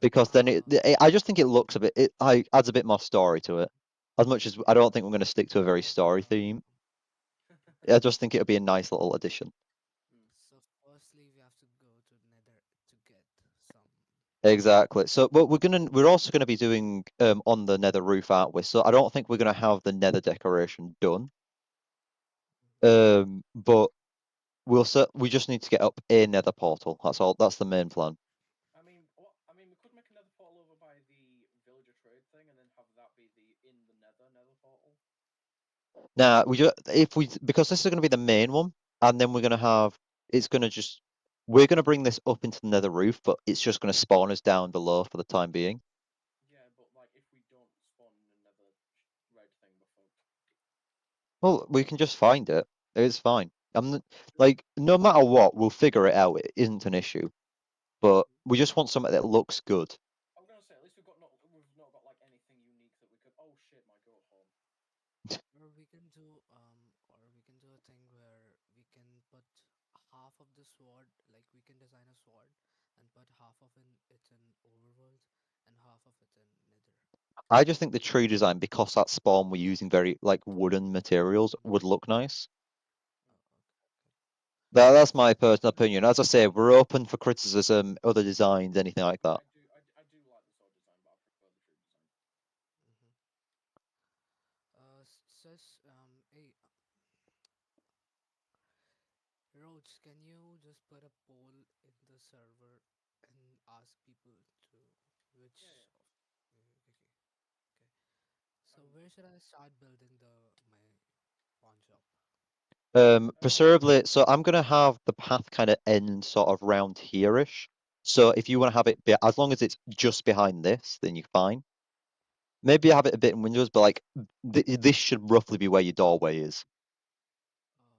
because then Yeah. I just think it looks a bit. It like adds a bit more story to it. As much as I don't think we're going to stick to a very story theme, I just think it would be a nice little addition. Hmm. So firstly, we have to go to nether to get some. Exactly. So, but we're also gonna be doing on the Nether roof, aren't we? So I don't think we're gonna have the Nether decoration done. But we just need to get up a Nether portal. That's all. That's the main plan. I mean, what? I mean, we could make another portal over by the villager trade thing, and then have that be the in the nether portal. Now we just if we because this is gonna be the main one, and then we're gonna have it's gonna just we're gonna bring this up into the Nether roof, but it's just gonna spawn us down below for the time being. Yeah, but like if we don't spawn in another red thing, we're fucked. Well, we can just find it. It's fine. Like no matter what, we'll figure it out. It isn't an issue. But we just want something that looks good. I'm gonna say at least we've not got like anything unique that we could. Oh shit, my goat home. Or we can do a thing where we can put half of the sword, like we can design a sword and put half of it in overworld and half of it in nether. I just think the tree design, because that spawn we're using very like wooden materials, would look nice. Oh, okay, okay. That's So my personal opinion. As I say, we're open for criticism, other designs, anything like that. I do like the sword design, but I prefer the tree design. hmm says hey, poll in the server and ask people to which Yeah, yeah. of okay. So Um, where should I start building my pawn shop? Preferably, so I'm gonna have the path kind of end sort of round here-ish. So if you want to have it be, as long as it's just behind this, then you're fine. Maybe have it a bit in windows, but like this should roughly be where your doorway is. Okay.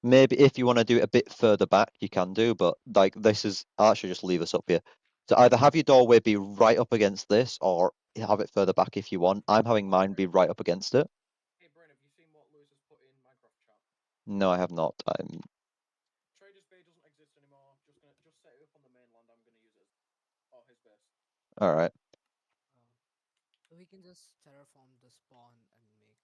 Maybe if you want to do it a bit further back, you can do, but like this is, I'll actually just leave us up here. So either have your doorway be right up against this, or have it further back if you want. I'm having mine be right up against it. hey, Brian, have you seen what Lewis has put in Minecraft chat? No, I have not. Traders Bay doesn't exist anymore. Just set it up on the mainland. I'm gonna use it as his base. All right. So we can just terraform the spawn and make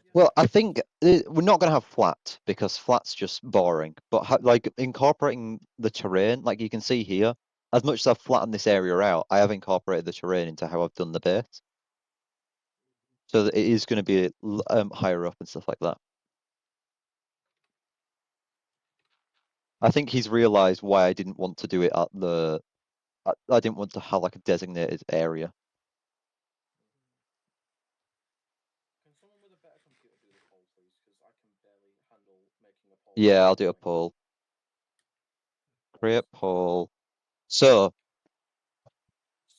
it Well, a I think we're not going to have flat because flat's just boring. But like incorporating the terrain, like you can see here, as much as I've flattened this area out, I have incorporated the terrain into how I've done the base, so that it is going to be higher up and stuff like that. I think he's realised why I didn't want to do it at the. I didn't want to have like a designated area. Can someone with a better computer do the poll, please? Because I can barely handle making a poll. Yeah, I'll do a poll. Create poll. So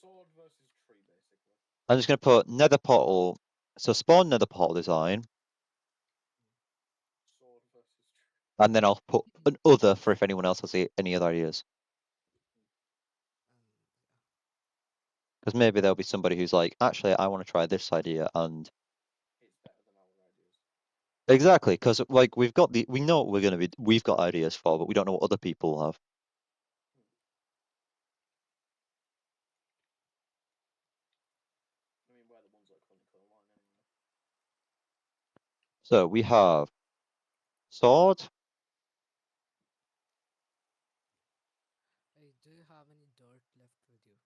Sword versus tree, basically. I'm just going to put nether portal. So spawn nether portal design. Sword versus tree. And then I'll put an other for if anyone else has any other ideas. and Because maybe there'll be somebody who's like, actually, I want to try this idea, and It's better than our ideas. exactly, because like we know what we've got ideas for, but we don't know what other people have. I mean, we're the ones that are clinical online anyway. So we have sword. hey, do you have any dirt left with you?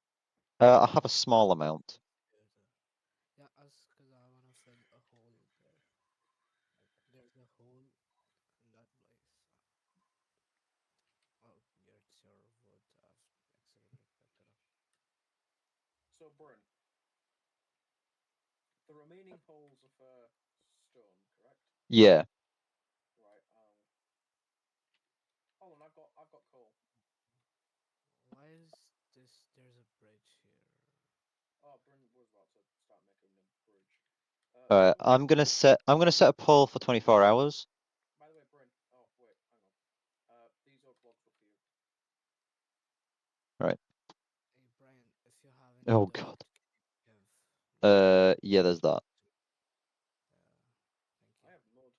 I have a small amount. Yeah, us, cause I wanna fill a hole there. Like there's a hole in that place. Oh, yeah, it's your wood. I've accidentally picked it up. So, Bryn, the remaining poles are for stone, correct? Yeah. Right. Hold on, I've got coal. Why is this? There's a bridge here. Oh, Bryn was about to start making a bridge. By I'm gonna set a poll for 24 hours. the way, Bryn. Oh, wait, hang on. These oak logs were for you. Right. Hey, Brian, if you have any Oh dirt, God. can you give? Yeah, there's that. Thank I you. have mud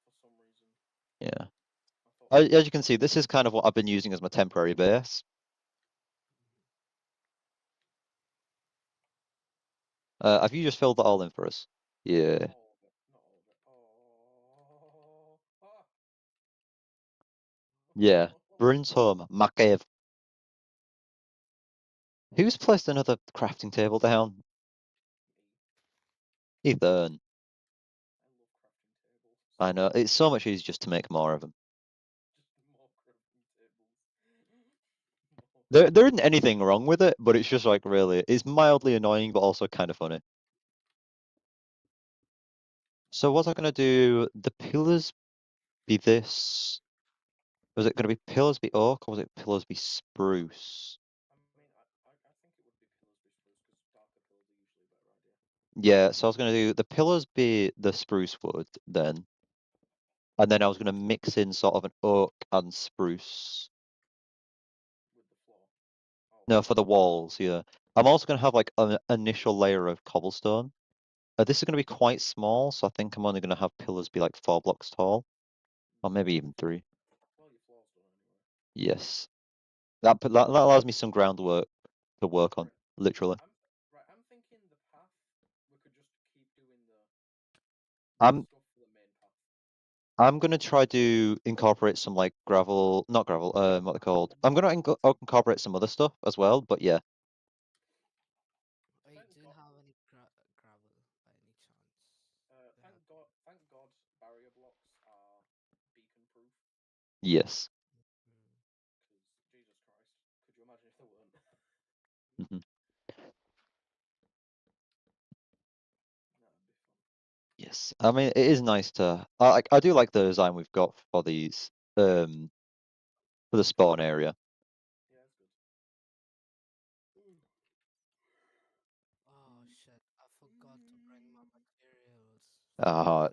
for some reason. Yeah. I thought As you can see, this is kind of what I've been using as my temporary base. Have you just filled that all in for us? Yeah. not all of it. Not all of it. Oh. Ah. Yeah. Bryn's home, my cave. Who's placed another crafting table down? Me. Ethan. I love crafting tables. I know. It's so much easier just to make more of them. Just more crafting tables. More. There isn't anything wrong with it, but it's just like really, it's mildly annoying, but also kind of funny. So what's I gonna do? The pillars be this. Was it gonna be pillars be oak or was it pillars be spruce? I mean, I think it would be pillars be spruce because darker pillars are usually a better idea. Yeah, so I was gonna do the pillars be the spruce wood then, and then I was gonna mix in sort of an oak and spruce. With the floor. Oh, No, for the walls, yeah. I'm also gonna have like an initial layer of cobblestone. This is gonna be quite small, so I think I'm only gonna have pillars be like 4 blocks tall, or maybe even 3. well, your floor's done anyway. Yes, that allows me some groundwork to work on, Right. literally. I'm thinking the path. We could just keep doing the I'm stuff for the main path. I'm gonna try to incorporate some like gravel, not gravel, what they're called. I'm gonna incorporate some other stuff as well, but yeah. I Thank didn't God. have any gravel by any chance. They Thank have. God. Thank God. Barrier blocks are beacon proof. Yes. is. I mean, it is nice to. I do like the design we've got for these. For the spawn area. Yeah, that's good. Oh shit, I forgot to bring my materials. Uh,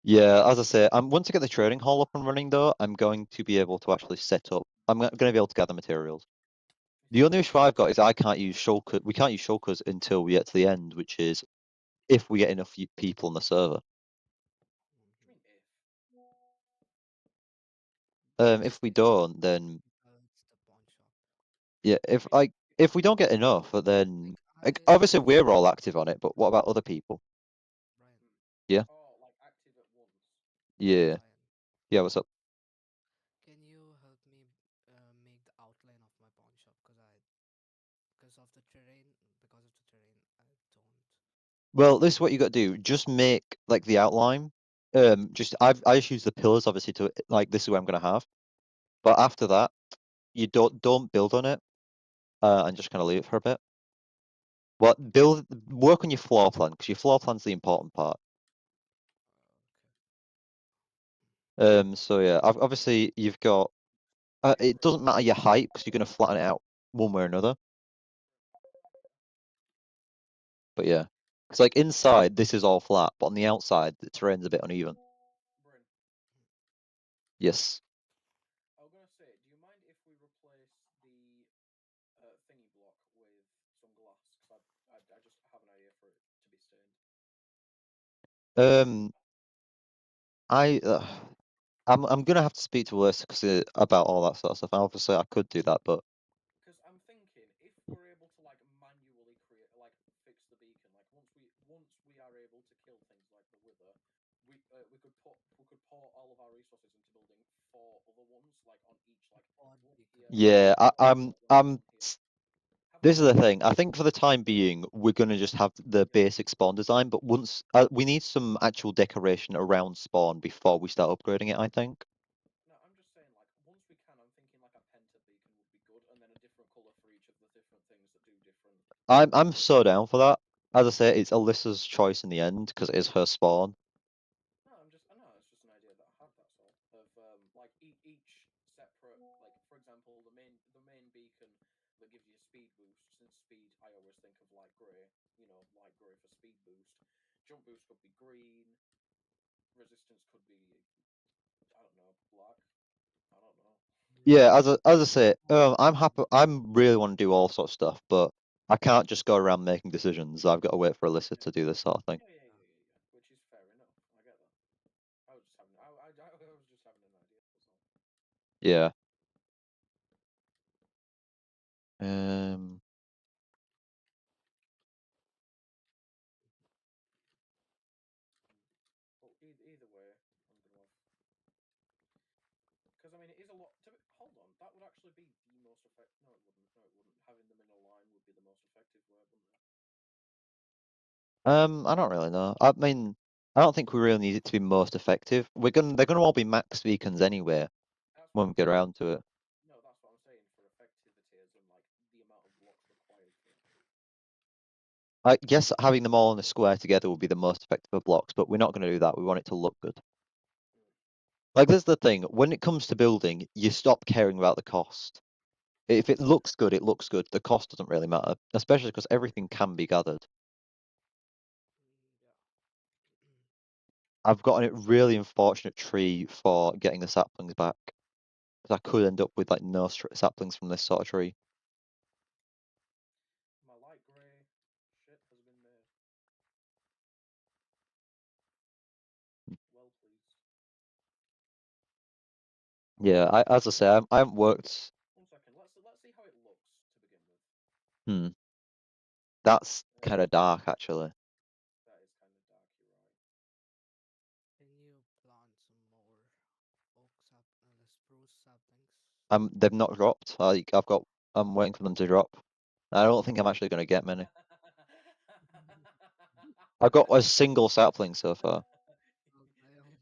yeah, as I say, once I get the trading hall up and running, though, I'm going to be able to actually set up. I'm going to be able to gather materials. The only issue I've got is I can't use shulkers. We can't use shulkers until we get to the end, which is if we get enough people on the server. What do you mean If we don't, then It's the pawn shop. yeah. If we don't get enough, then I obviously we're all active on it. But what about other people? Brian, Yeah. Oh, like active at once. Yeah. Brian, Yeah. What's up? can you help me make the outline of my pawn shop? Because of the terrain, I don't. Well, this is what you got to do. Just make like the outline. I just use the pillars obviously to like this is what I'm gonna have. But after that, you don't build on it, and just kind of leave it for a bit. What work on your floor plan because your floor plan's the important part. Okay. So yeah, obviously you've got. It doesn't matter your height because you're gonna flatten it out one way or another. But yeah, because like inside this is all flat, but on the outside the terrain's a bit uneven. Bryn, Yes. I was gonna say, do you mind if we replace the thingy block with some glass? Because I just have an idea for it to be stained. Um. I. I'm gonna have to speak to Alyssa about all that sort of stuff. And obviously, I could do that, but Because I'm thinking if we're able to like manually create like fix the beacon, like once we are able to kill things like the wither, we could pour all of our resources into building 4 other ones like on each like Pawn one beacon. here, yeah, one I'm. here. Have This a is the look. thing. I think for the time being, we're gonna just have the basic spawn design, but once we need some actual decoration around spawn before we start upgrading it. I think. No, I'm just saying like once we can, I'm thinking like a penta beacon would be good, and then a different color for each of the different things that do different. I'm so down for that. As I say, it's Alyssa's choice in the end because it is her spawn. No, I know it's just an idea that I have. That's all. Of like each separate, like for example, the main beacon that gives you a speed boost. Since speed, I always think of light grey. You know, light grey for speed boost. Jump boost could be green. Resistance could be, I don't know, black. I don't know. Yeah, as I say, I'm happy. I'm really want to do all sorts of stuff, but I can't just go around making decisions. I've got to wait for Alyssa to do this sort of thing. Yeah. Which is fair enough. I get that. I was just having, I was just having an idea. That's all. Yeah. Um. But either way, I'm gonna have. Because I mean, it is a lot. Hold on, that would actually be the most effective. No, it wouldn't. No, it wouldn't. Having them in a line would be the most effective way, wouldn't it? I don't really know. I mean, I don't think we really need it to be most effective. They're gonna all be max beacons anyway That's what when we I'm get saying. around to it. No, that's what I'm saying for effectivity as in like the amount of blocks required for it. I guess having them all in a square together will be the most effective of blocks, but we're not going to do that. We want it to look good. Like, there's the thing. When it comes to building, you stop caring about the cost. If it looks good, it looks good. The cost doesn't really matter, especially because everything can be gathered. Yeah. I've got a really unfortunate tree for getting the saplings back, because I could end up with like no saplings from this sort of tree. My light grey shit has been made. Well pleased. Yeah, as I say, I haven't worked. 1 second. Let's see how it looks to begin with. Hmm, that's kind of dark actually. That is kind of dark. You're right. Can you plant some more spruce saplings? They've not dropped. I'm waiting for them to drop. I don't think I'm actually going to get many. I've got a single sapling so far. Damn.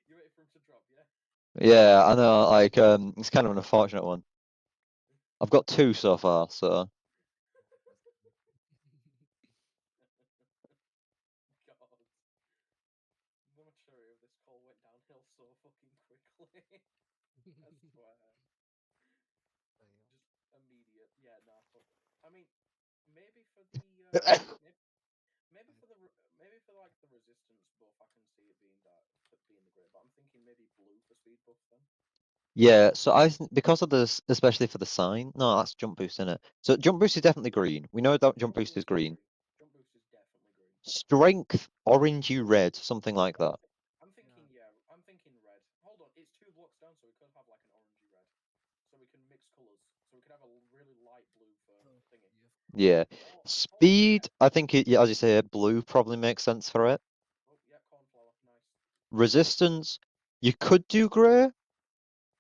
You waiting for him to drop, yeah? Yeah, I know. Like, it's kind of an unfortunate one. I've got two so far, so God. So, yeah. Just immediate. Yeah, nah. But I mean, maybe for the maybe for the maybe for like the resistance buff, I can see it being that being the great. But I'm thinking maybe blue for speed buff then. Yeah, so because of this, especially for the sign. No, that's jump boost, isn't it? So jump boost is definitely green. We know that jump boost is green. Jump boost is definitely green. Strength, orangey red, something like that. I'm thinking, yeah, I'm thinking red. Hold on, it's 2 blocks down, so we could have like an orangey red. So we can mix colours. So we could have a really light blue for Oh, thingy. Yeah. Oh, hold on, Speed, yeah. I think yeah, as you say, blue probably makes sense for it. Oh, yeah, cornflower, nice. Resistance, you could do grey.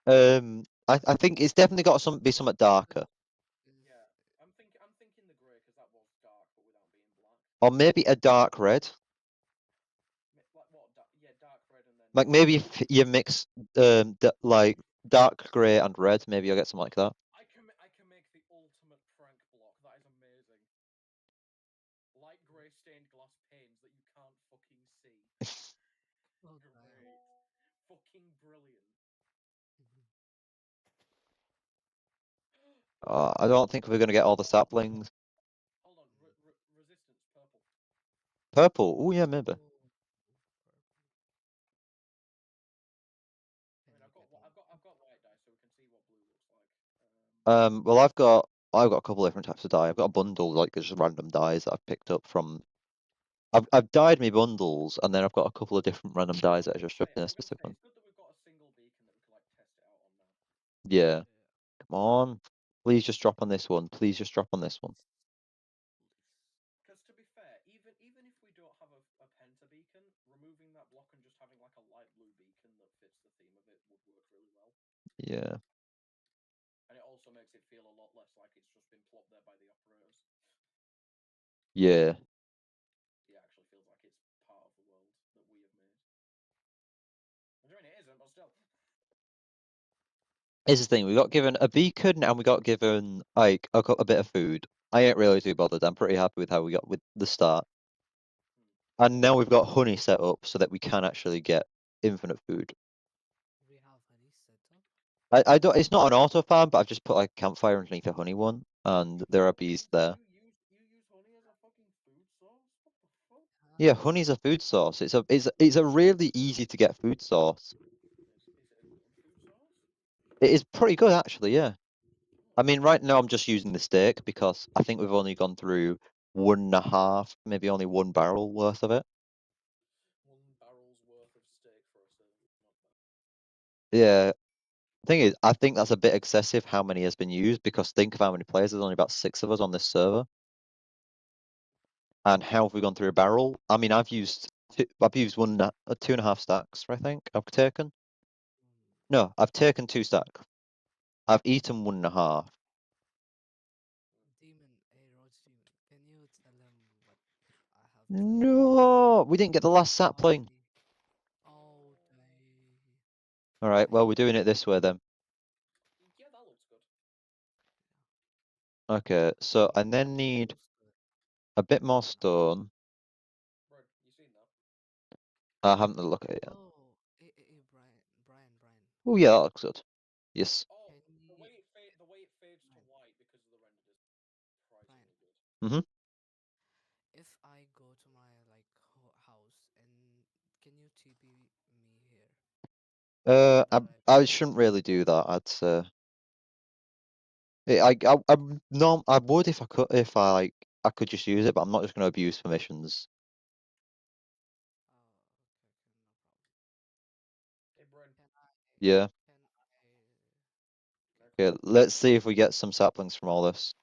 I think it's definitely got to be somewhat darker, Yeah, I'm thinking the grey because that was dark, but without being black. or maybe a dark red. Like what? Yeah, dark red and then. Like maybe if you mix like dark grey and red, maybe you'll get something like that. I can make the ultimate prank block. That is amazing. Light grey stained glass panes that you can't fucking see. Oh, Great. Fucking brilliant. I don't think we're gonna get all the saplings. Hold on, resistance purple. Purple. Oh yeah, maybe. I mean, I've got white dice, so we can see what blue looks like. Well, I've got a couple different types of dye. I've got a bundle like just random dyes that I've picked up from. I've dyed me bundles, and then I've got a couple of different random dyes that I just shoved in a specific one. It's good that we've got a single beacon that we can like test it out on now. Yeah. Come on. Please just drop on this one. Please just drop on this one. Because to be fair, even if we don't have a penta beacon, removing that block and just having like a light blue beacon that fits the theme of it would work really well. Yeah. And it also makes it feel a lot less like it's just been plopped there by the operators. Yeah. It actually feels like it's part of the world that we have made. I mean, it isn't, but still. Here's the thing, we got given a beacon and we got given like a bit of food. I ain't really too bothered. I'm pretty happy with how we got with the start. And now we've got honey set up so that we can actually get infinite food. We have honey set up. I don't. It's not an auto farm, but I've just put like a campfire underneath a honey one, and there are bees there. You use honey as a fucking food source? What the fuck? Yeah, honey's a food source. It's a really easy to get food source. Is it a good food source? It is pretty good actually. Yeah. I mean, right now I'm just using the steak because I think we've only gone through 1.5, maybe only 1 barrel worth of it. 1 barrel's worth of steak for a server. Not bad. Yeah. Thing is, I think that's a bit excessive how many has been used because think of how many players. There's only about 6 of us on this server. And how have we gone through a barrel? I mean, I've used 2.5 stacks, I think I've taken. No, I've taken 2 stacks. I've eaten 1.5. Demon, hey Roach Demon, can you tell him what I have No, we didn't get the last sapling. Oh, dang. All right, well, we're doing it this way then. Yeah, that looks good. Okay, so I then need a bit more stone. Bro, you seen that? I haven't had a look at it yet. Oh, hey, Brian. Oh yeah, that looks good. Yes. Oh, Can the way it fades to Brian, white because of the render is Brian, surprisingly good. Mhm. if I go to my like house and can you TP me here? I shouldn't really do that. I'd say. I would if I could I could just use it, but I'm not just going to abuse permissions. Oh, okay, Hey, Bryn. no problem. Yeah. Can I? Okay. Let's see if we get some saplings from all this.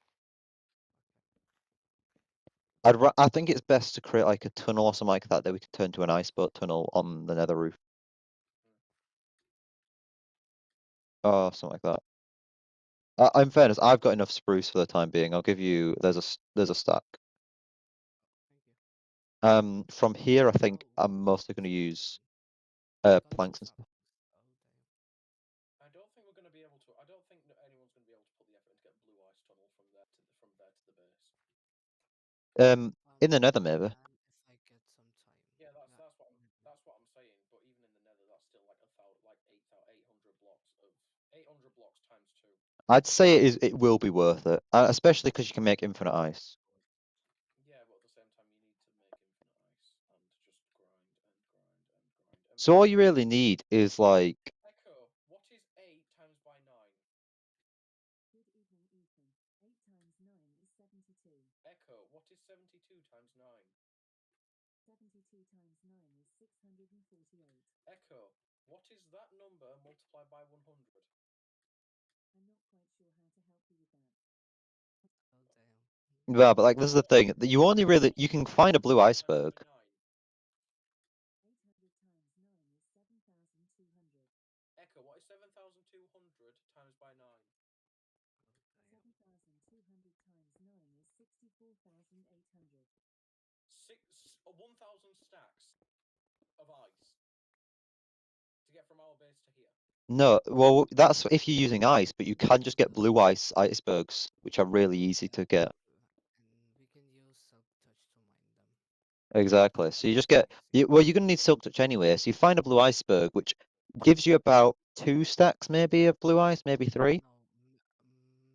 I think it's best to create like a tunnel or something like that we can turn to an ice boat tunnel on the nether roof. Oh, something like that. In fairness, I've got enough spruce for the time being. I'll give you. There's a stack. Thank you. From here, I think Oh, I'm mostly going to use I got 2 planks and stuff. saplings. Oh, damn. I don't think we're going to be able to. I don't think that anyone's going to be able to put the effort into get blue ice tunnel from there to the base. In the nether I maybe. can if I get some time. Yeah, that's what I'm saying. But even in the nether, that's still like 800 blocks blocks times 2. I'd say it will be worth it, especially because you can make infinite ice. Yeah, but at the same time, you need to make infinite ice and just grind and grind and grind. And So all you really need is like Echo, what is 8 times by 9? Good evening, Ethan. 8 times 9 is 72. Echo, what is 72 times 9? 72 times 9 is 648. Echo, what is that number multiplied by 100? I'm not quite sure how to help you with that. Oh damn. yeah, but like this is the thing that you only really you can find a blue iceberg. 800 times 9 is 7,200. Echo, what is 7,200 times by 9? 7,200 times 9 is 64,800. 1,000 stacks of ice to get from our base to here. No, well that's if you're using ice, but you can just get blue icebergs, which are really easy to get. And we can use Silk Touch to mine them. Exactly. So you just get well, you're gonna need silk touch anyway. So you find a blue iceberg, which gives you about 2 stacks maybe of blue ice, maybe 3. No,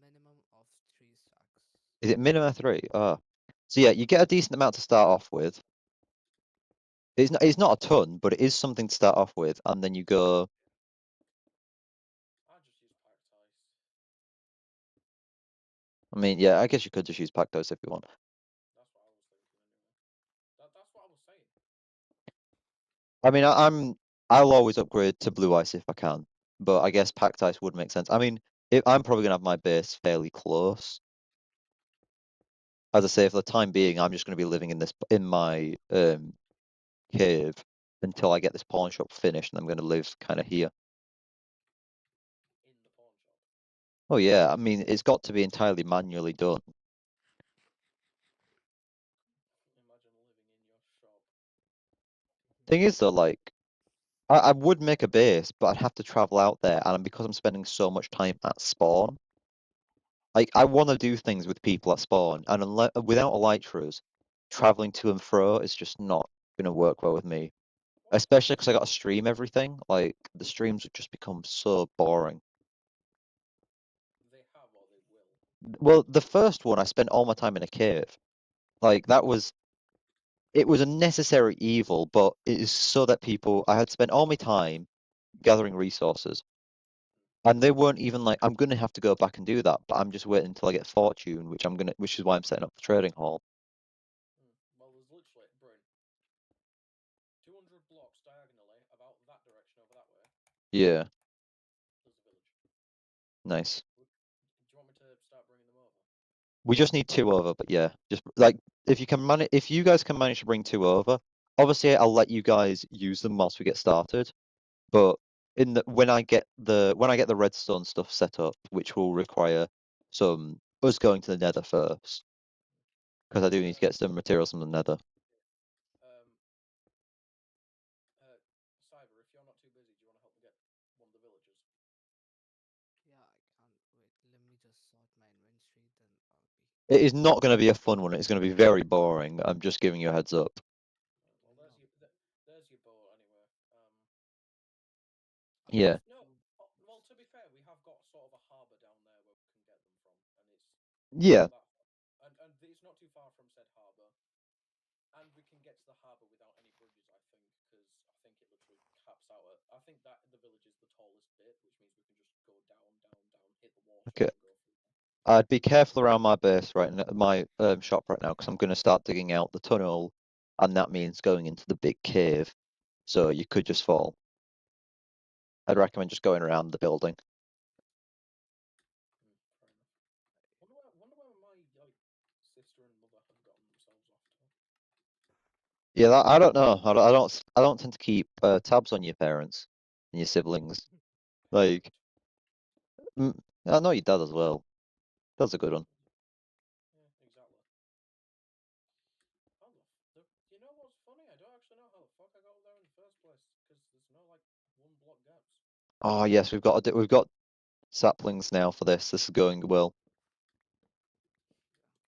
minimum of 3 stacks. Is it minimum 3? Oh. So yeah, you get a decent amount to start off with. It's not a ton, but it is something to start off with, and then you go. I just use packed ice. I mean, yeah, I guess you could just use Pactos if you want. That's what I was thinking anyway. That's what I was saying. I mean, I'll always upgrade to blue ice if I can, but I guess packed ice would make sense. I mean, I'm probably gonna have my base fairly close. As I say, for the time being, I'm just gonna be living in my cave until I get this pawn shop finished, and I'm gonna live kind of here. In the pawn shop. Oh yeah, I mean, it's got to be entirely manually done. Imagine living in your shop. Thing is though, like, I would make a base, but I'd have to travel out there, and because I'm spending so much time at spawn, like I want to do things with people at spawn, and without elytras, traveling to and fro is just not gonna work well with me. What? Especially because I got to stream everything. Like the streams would just become so boring. They have or they will. Well, the first one I spent all my time in a cave. Like it was a necessary evil, but it is so that I had spent all my time gathering resources. And they weren't even like, I'm gonna have to go back and do that, but I'm just waiting until I get fortune, which is why I'm setting up the trading hall. Well, there's literally, Bryn, 200 blocks diagonally, about that direction over that way, Yeah, there's a village. nice. Do you want me to start bringing them over? We just need 2 over, but yeah, just like if you guys can manage to bring 2 over, obviously I'll let you guys use them whilst we get started. But when I get the redstone stuff set up, which will require us going to the Nether first, because I do need to get some materials from the Nether. Cyber, if you're not too busy, do you want to help me get one of the villagers? Yeah, I can't wait. Let me just sort my inventory, then I'll be. It is not going to be a fun one. It's going to be very boring. I'm just giving you a heads up. Well, there's your bow anyway. Yeah. No. Well, to be fair, we have got sort of a harbour down there where we can get them from, and it's Yeah. and it's not too far from said harbour, and we can get to the harbour without any bridges, I think, because I think it literally caps out at. I think that the village is the tallest bit, which means we can just go down, hit the water, Okay. and go through there. I'd be careful around my base right now, my shop right now, because I'm going to start digging out the tunnel, and that means going into the big cave. So you could just fall. I'd recommend just going around the building. Fair enough. Wonder where my sister and mother have gotten themselves off to. Yeah, I don't know. I don't tend to keep tabs on your parents and your siblings. Like, I know your dad as well. That's a good one. Yeah, exactly. You know what's funny? I don't actually know how the fuck I got there in the first place, because there's no like 1 block gaps. Oh yes, we've got saplings now for this. This is going well.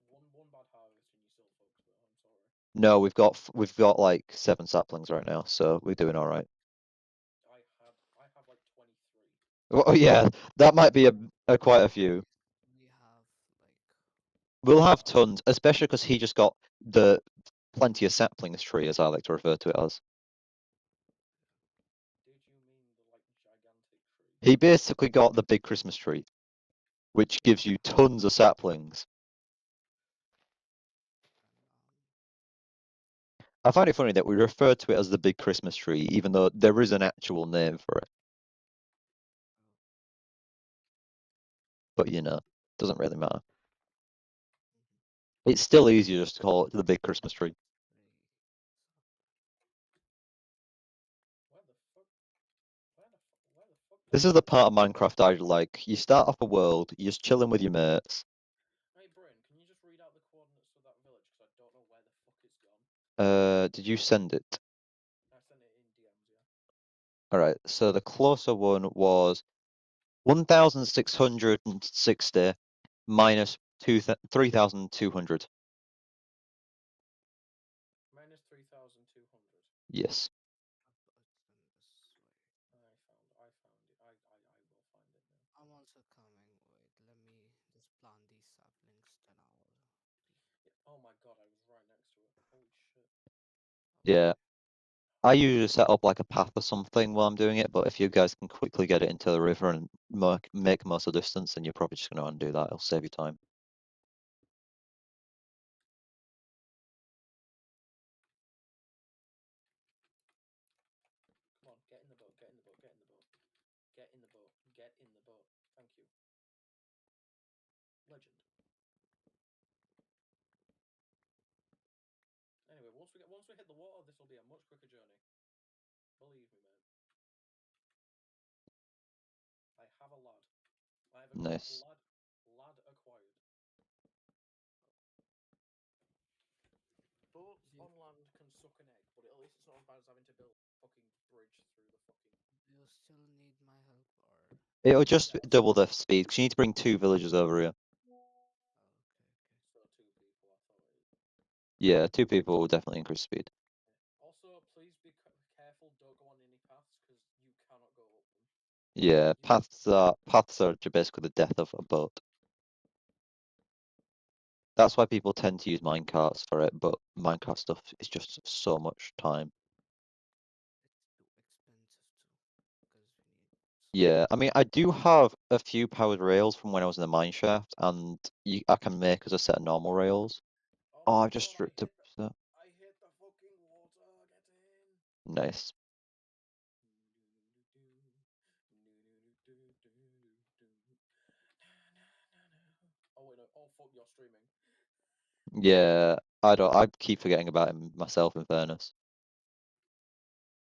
One bad harvest and you still fucked, but I'm sorry. No, we've got like 7 saplings right now, so we're doing all right. I have like 23. Well, yeah, that might be a quite a few. We have like We'll have tons, especially because he just got the plenty of saplings tree, as I like to refer to it as. Did you mean the like gigantic tree? He basically got the big Christmas tree, which gives you tons of saplings. I find it funny that we refer to it as the big Christmas tree, even though there is an actual name for it. But you know, doesn't really matter. It's still easier just to call it the big Christmas tree. Where the fuck? Where the fuck? This is the part of Minecraft I like. You start off a world, you're just chilling with your mates. Hey, Bryn, can you just read out the coordinates of that village? Because I don't know where the fuck it's gone. Did you send it? I sent it in DMs, yeah. Alright, so the closer one was 1,660 minus 3,200. Minus 3,200. Yes. I found it. I will find it now. I'm also coming. Wait, let me just plant these saplings, then I'll be. Yeah. Oh my god, I was right next to it. Holy shit. Yeah. I usually set up like a path or something while I'm doing it, but if you guys can quickly get it into the river and make most of the distance, then you're probably just going to undo that. It'll save you time. Come on, get in the boat, get in the boat, get in the boat. Get in the boat, get in the boat. Thank you. Legend. Anyway, once we hit the water, this will be a much quicker journey. Believe me, man. I have a lad. I have a Nice. lad acquired. Boats on land can suck an egg, but at least it's not as bad as having to build a fucking bridge through the fucking. Do you still need my help or? It'll just Yeah. double the speed because you need to bring 2 villagers over here. Oh, okay, okay. So 2 people, I thought it. Yeah, 2 people will definitely increase speed. Also, please be careful. Don't go on any paths because you cannot go up them. Yeah, paths are basically the death of a boat. That's why people tend to use minecarts for it, but minecart stuff is just so much time. It's too expensive too, because we need. Yeah, I mean, I do have a few powered rails from when I was in the mine shaft, and I can make as a set of normal rails. Oh, my I've just god, stripped up that. I hit the fucking water. Get in. Nice. Oh wait, no. Oh fuck, you're streaming. Yeah, I keep forgetting about him myself, in fairness.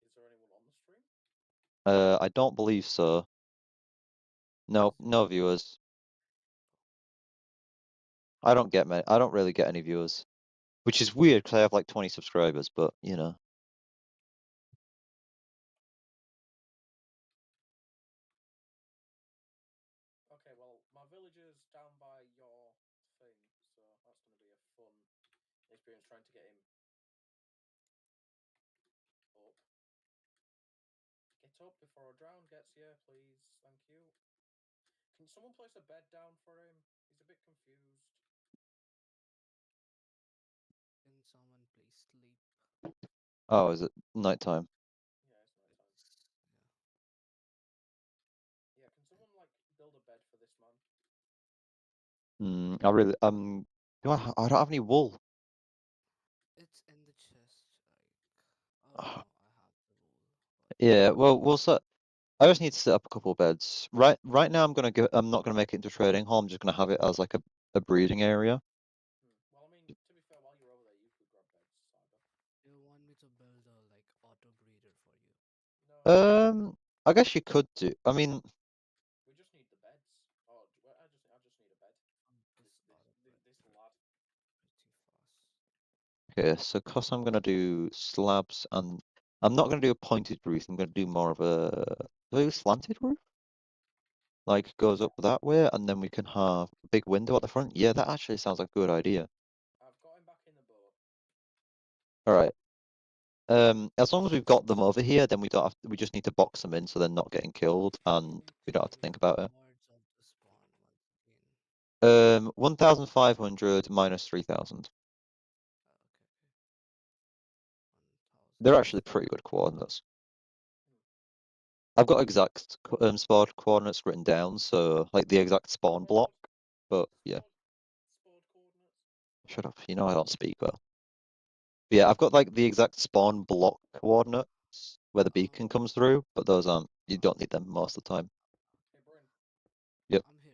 Is there anyone on the stream? I don't believe so. No, no viewers. I don't really get any viewers, which is weird because I have like 20 subscribers, but you know. Okay, well, my village is down by your thing, so that's going to be a fun experience trying to get him up. Get up before a drown gets you, please. Thank you. Can someone place a bed down for him? He's a bit confused. Can someone please sleep? Oh, is it nighttime? Yeah, it's night time. Yeah. Yeah, can someone like build a bed for this man? I really I don't have any wool. It's in the chest, like. Oh no, I have the wool. But Yeah, well, we'll set. I just need to set up a couple of beds. Right now, I'm not gonna make it into a trading hall. I'm just gonna have it as like a breeding area. Well, I mean, to be fair, while you're over there, you could grab beds, Cyber. do you want me to build a like auto breeder for you? No, I guess you could do. I mean, we just need the beds. Oh, I just need a bed. This auto bed This lad. pretty fast. okay, so cause I'm gonna do slabs, and I'm not gonna do a pointed roof. I'm gonna do more of a slanted roof. Like goes up that way, and then we can have a big window at the front. Yeah, that actually sounds like a good idea. I've got him back in the boat. All right. As long as we've got them over here, then we don't have we just need to box them in so they're not getting killed, and we don't have to think about it. Odds of the spawn once again. 1,500 minus 3,000. Okay. They're actually pretty good coordinates. I've got exact spawn coordinates written down, so like the exact spawn block. But yeah, Spawn coordinates. shut up. You know I don't speak well. But yeah, I've got like the exact spawn block coordinates where the beacon comes through, but those aren't. You don't need them most of the time. Hey, Bryn, Yep. I'm here.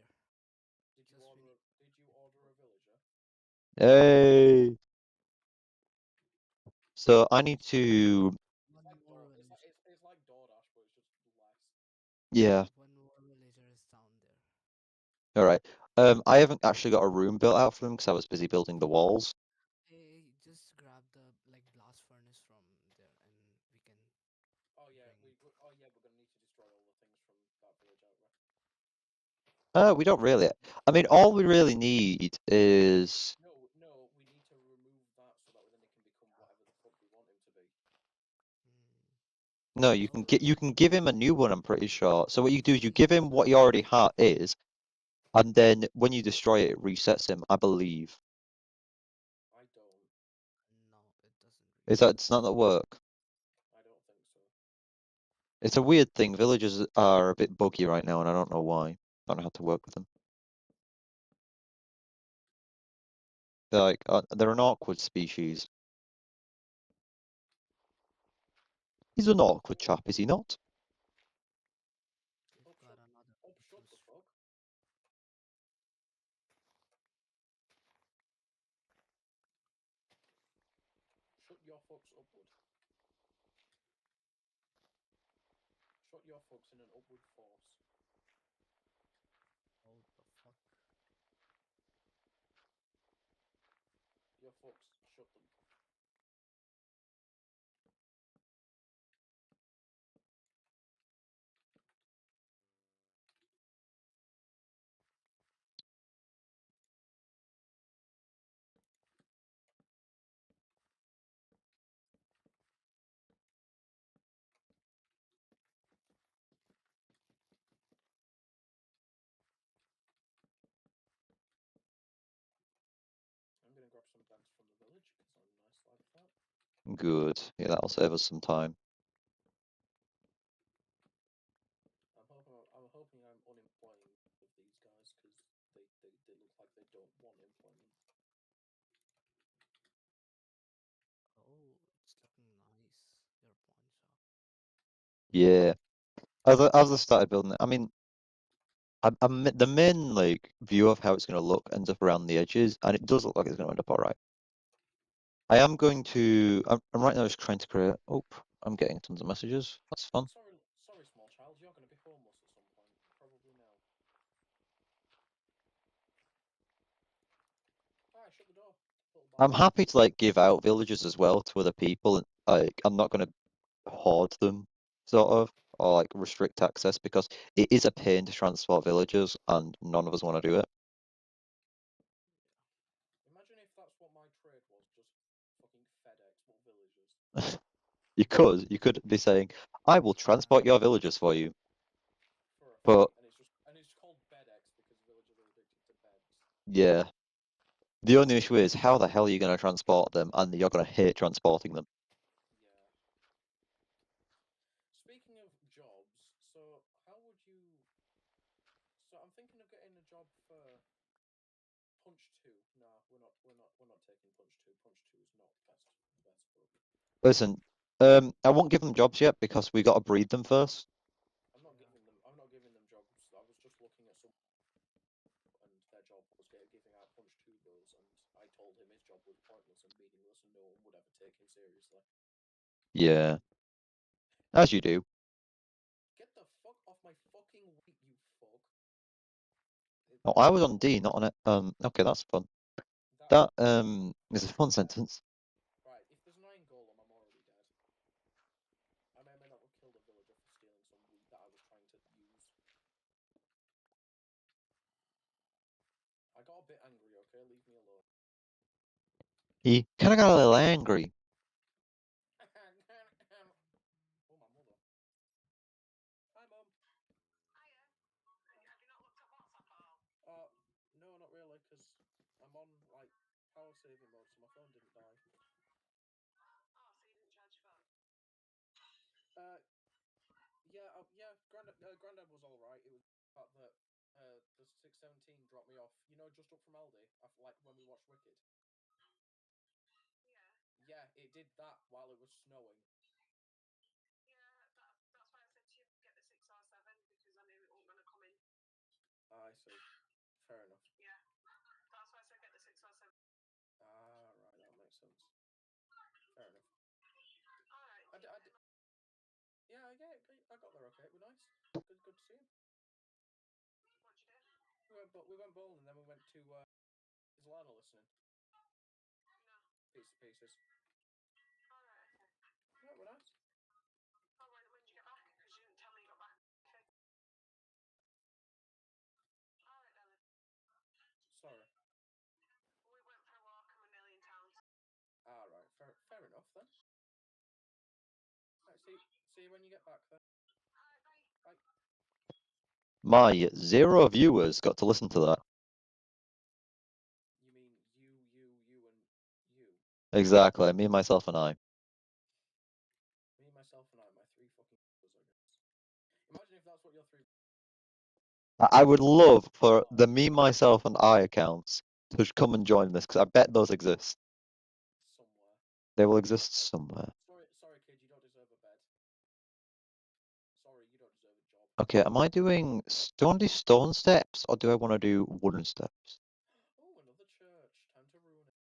did you Just order? we Did you order a villager? Hey. So I need to. One It's like more Door. village. It's like DoorDash, but it's just less. Yeah. One more villager is down there. All right. I haven't actually got a room built out for them because I was busy building the walls. Hey, just grab the like blast furnace from there, and we can. Oh yeah, Bring- oh yeah, we're gonna need to destroy all the things from that village, aren't we? We don't really. I mean, all we really need is. No, we need to remove that so that then it can become whatever the fuck we want him to be. No, you can give him a new one, I'm pretty sure. So what you do is you give him what he already is, and then when you destroy it, it resets him, I believe. I don't. No, it doesn't. Is that does not work? I don't think so. It's a weird thing. Villagers are a bit buggy right now, and I don't know why. I don't know how to work with them. They're like they're an awkward species. He's an awkward chap, is he not? We've got another. Oh, shut the boost. fuck. Shut your fucks upward. Shut your fucks in an upward force. Oh the fuck. Your fucks, shut them. I'm gonna grab some plants from the village because I'm nice like that. Good. Yeah, that'll save us some time. I'm hoping I'm unemploying of these guys because they look like they don't want employment. Oh, it's looking nice. Your pawn shop. Yeah. As I started building it, I mean, the main like view of how it's going to look ends up around the edges, and it does look like it's going to end up all right. I am going to. I'm right now just trying to create. Oh, I'm getting tons of messages. That's fun. Sorry, small child. You're gonna be homeless at some point. Probably now. Alright, shut the door. I'm happy to like give out villages as well to other people, and like I'm not going to hoard them, sort of, or like restrict access because it is a pain to transport villagers, and none of us want to do it. Imagine if that's what my trade was, just fucking FedEx, what villagers. You could be saying, "I will transport your villagers for you," For a but fee. And it's called FedEx because villagers are addicted to beds. yeah. The only issue is how the hell are you going to transport them, and you're going to hate transporting them. Yeah. Speaking of jobs, so how would you? So I'm thinking of getting a job for Punch 2. Nah, we're not taking Punch 2. Punch 2 is not best book. Listen, I won't give them jobs yet because we got to breed them first. I'm not giving them jobs. I was just looking at some, and their job was giving out Punch 2 bills, and I told him his job was pointless and meaningless, and no one would ever take him seriously. Yeah, as you do. Get the fuck off my fucking weight, you fuck. Oh, I was on D, not on it. Okay, that's fun. That is a fun sentence. Right, if there's an iron golem, I'm already dead. I may or may not have killed a villager for stealing some wheat that I was trying to use. I got a bit angry, okay? Leave me alone. He kind of got a little angry. because I'm on like power saving mode, so my phone didn't die. Oh, so you didn't charge your phone? Yeah. Granddad was all right. It was the fact that the 617 dropped me off. You know, just up from Aldi, after, like when we watched Wicked. Yeah. Yeah, it did that while it was snowing. Yeah, that's why I said to you get the 6R7 because I knew it wasn't going to come in. I see. Fair enough. Yeah, that's why I said get the 6R7. Ah, right, that makes sense. Fair enough. All right. Yeah, I get it. I got there okay. It was nice. Good to see him. What'd you do? We went bowling and then we went to. Is Lana listening? No. Pieces. All right. Okay. Yeah, we're nice. Oh, when did you get back? Because you didn't tell me you got back. Okay. All right, darling. Sorry. We went for a walk and we're nearly in town. Ah, right. Fair enough then. Right, see you when you get back then. All right, bye. Bye. My 0 viewers got to listen to that. You mean you, and you? Exactly. Me, myself, and I. Me, myself, and I. My 3 fucking viewers, I guess. Imagine if that's what your 3. I would love for the me, myself, and I accounts to come and join this because I bet those exist. Somewhere. They will exist somewhere. Sorry, kid. You don't deserve a bed. Sorry, you don't deserve a job. Okay, am I doing? Do I want to do stone steps or do I want to do wooden steps? Oh, another church. Time to ruin it.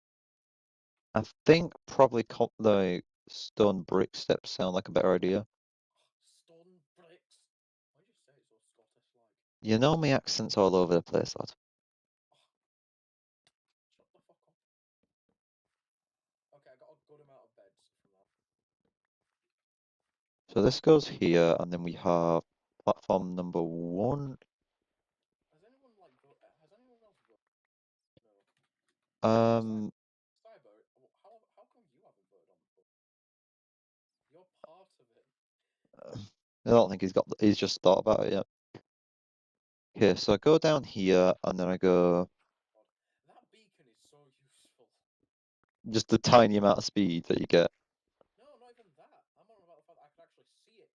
I think probably the stone brick steps sound like a better idea. Stone bricks. Why do you say it so Scottish-like? You know my accent's all over the place, lad. Shut the fuck up. Okay, I got a good amount of beds from that. So this goes here, and then we have platform number 1. Has anyone else voted? No. Cyber, how come you haven't voted on the book? You're part of it. I don't think he's just thought about it yet. Okay, so I go down here, and then I go God, that beacon is so useful. just the tiny amount of speed that you get. No, not even that. I'm on about the fact that I can actually see it.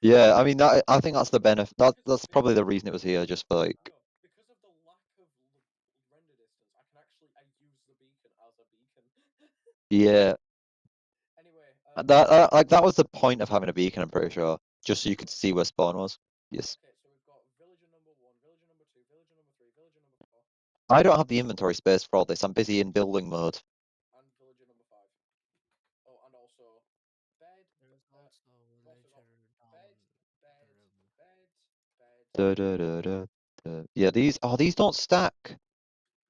Yeah, I mean I think that's the benefit. That's probably the reason it was here, just for like. No, because of the lack of render distance, I use the beacon as a beacon. Yeah, Anyway, that was the point of having a beacon. I'm pretty sure, just so you could see where spawn was. Yes. Okay, so we've got villager number 1, villager number 2, villager number 3, villager number 4, I don't have the inventory space for all this. I'm busy in building mode. and villager number 5. Oh, and also bed. There is also a we've also got villager down bed, the bed, river. bed, bed. Da, da, da, da, da. Yeah, these don't stack.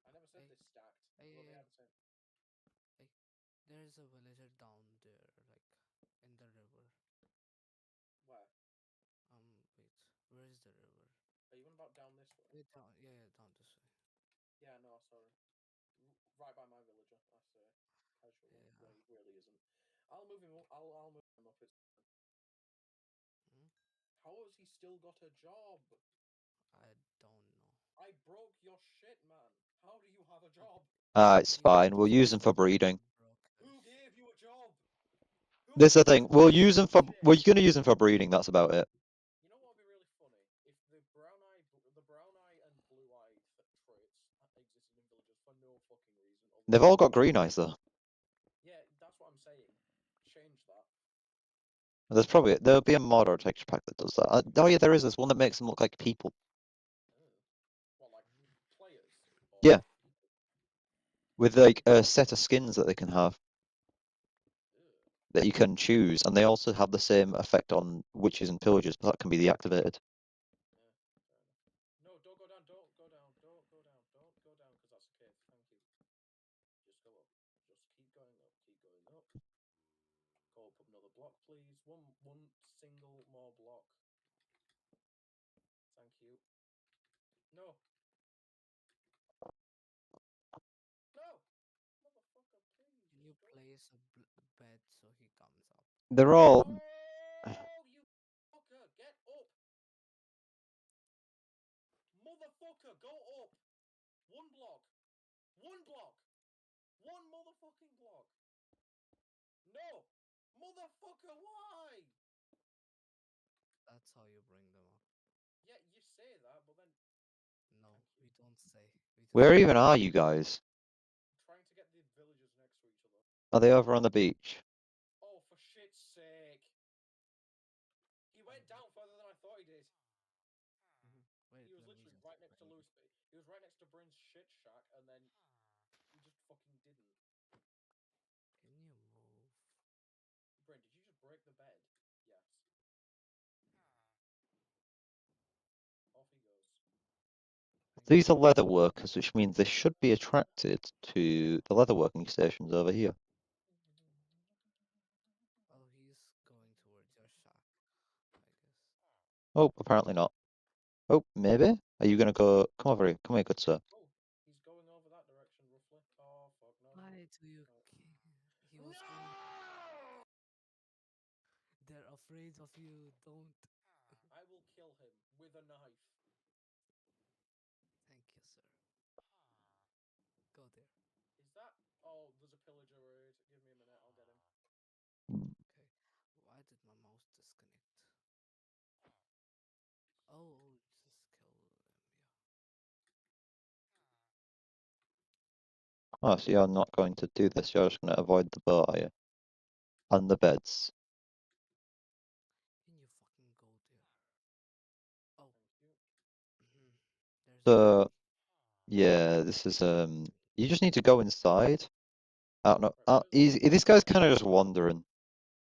I never said Hey, this stacked. hey, Well, they hey, haven't said. hey. There is a villager down there, like in the river. Where? Wait, where is the river? Are you on about down this way? Wait, down, yeah, down this way. Yeah, no, sorry. Right by my villager, I say. Casually, Yeah. when he really isn't. I'll move him up. I'll move him up. It's fine. Hmm? How has he still got a job? I don't know. I broke your shit, man. How do you have a job? It's He fine. We'll just use them for breeding. broke Who his. gave you a job? This is the thing. We'll gave use them you for. shit? We're gonna use them for breeding. That's about it. You know what would be really funny? If the brown eye and blue eye traits existed in villagers for no fucking reason. They've all got green eyes though. Yeah, that's what I'm saying. Change that. There'll be a mod or a texture pack that does that. Oh yeah, there is. There's one that makes them look like people. What, like players? Or Yeah. people? With like a set of skins that they can have Ugh. that you can choose, and they also have the same effect on witches and pillagers, but that can be deactivated. Yeah, fair enough. No, don't go down. Don't go down. Don't go down. Don't go down because that's a cave. Thank you. Just go up. Just keep going up. Keep going up. Go up another block, please. One single more block. Thank you. No. No. Motherfucker, please. Can you Just go. place a bed so he comes up? They're all. Oh, you fucker! Get up. Motherfucker, go up. One block. One block! One motherfucking block! No! Motherfucker, why? That's how you bring them up. Yeah, you say that, but then No, Thank you. we don't say. We just Where do. even are you guys? trying to get the villagers next to each other. Are they over on the beach? Oh, for shit's sake! He went down further than I thought he did. Wait, He was let me literally just right next to bring. Lewis. He was right next to Bryn's shit shack, and then he just fucking didn't. Can you move? Bryn, did you just break the bed? Yes. Off he goes. Thank These you. are leather workers, which means they should be attracted to the leather working stations over here. Oh, he's going towards your shack, I guess. Oh, apparently not. Oh, maybe? Are you gonna go? Come over here. Come here, good sir. Oh, he's going over that direction roughly. Oh fuck no. Why do you? He was going. No! They're afraid of you. Don't. I will kill him with a knife. Thank you, sir. Go there. Is that? Oh, there's a pillager raid. Give me a minute. I'll get him. Okay. Why did my mouse disconnect? Oh, just kill him. Oh, so you're not going to do this. You're just going to avoid the boat, are you? And the beds. Yeah. Can you fucking go there? Oh. Thank you. There's a So, tree. yeah, this is You just need to go inside. I don't know. Right, This guy's kind of just wandering.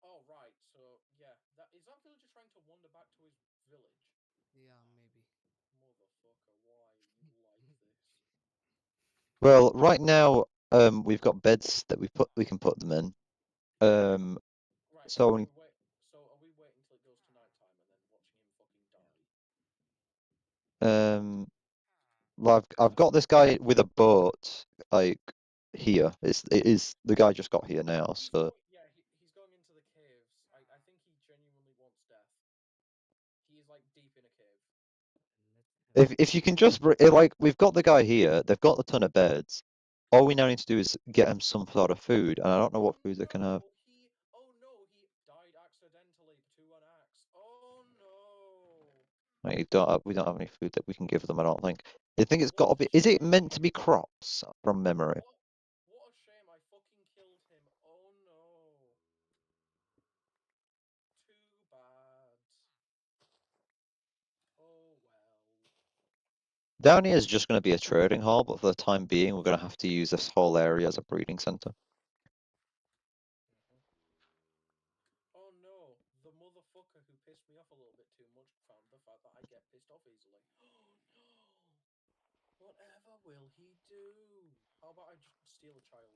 oh right, so yeah, is that villager trying to wander back to his village? Yeah, maybe. Motherfucker, why are you like this? Well, right now, we've got beds that we can put them in. Right, So so are we waiting till it goes to night time and then watching him fucking die? well, I've got this guy with a boat, like here. It is the guy just got here now, so He's going into the caves. I think he genuinely wants death. He is like deep in a cave. Let him. if you can just like we've got the guy here, they've got a ton of beds. All we now need to do is get him some sort of food, and I don't know what food they can have. Oh no, he died accidentally to an axe. Oh no. Like, we don't have any food that we can give them. I don't think. I think it's got What to a be. Is it shame. meant to be crops from memory? What a shame. I fucking killed him. Oh no. Too bad. Oh well. Down here is just going to be a trading hall, but for the time being, we're going to have to use this whole area as a breeding center. Oh no, the motherfucker who pissed me off a little bit too much found the fact that I get pissed off easily. Oh no! Whatever will he do? How about I just steal a child?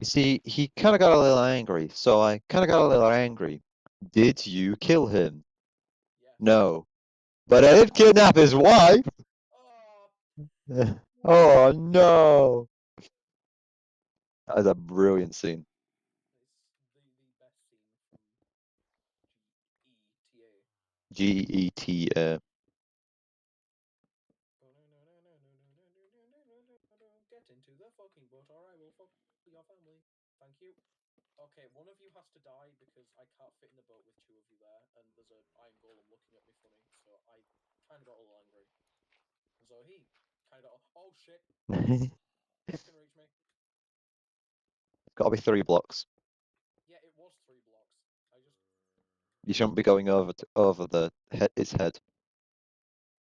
You see, he kind of got a little angry, so I kind of got a little angry. Did you kill him? Yes. No. But I did kidnap his wife! Oh, Oh no! That is a brilliant scene. it's the best scene from GETA. GETA. Get into the fucking boat or I will fuck your family. Thank you. Okay, one of you has to die because I can't fit in the boat with two of you there, and there's a iron golem looking at me funny, so I kind of got a little angry. And so he kind of got, oh shit, It's fucking reach me. got to be 3 blocks. Yeah, it was 3 blocks. I just, You shouldn't be going over his head.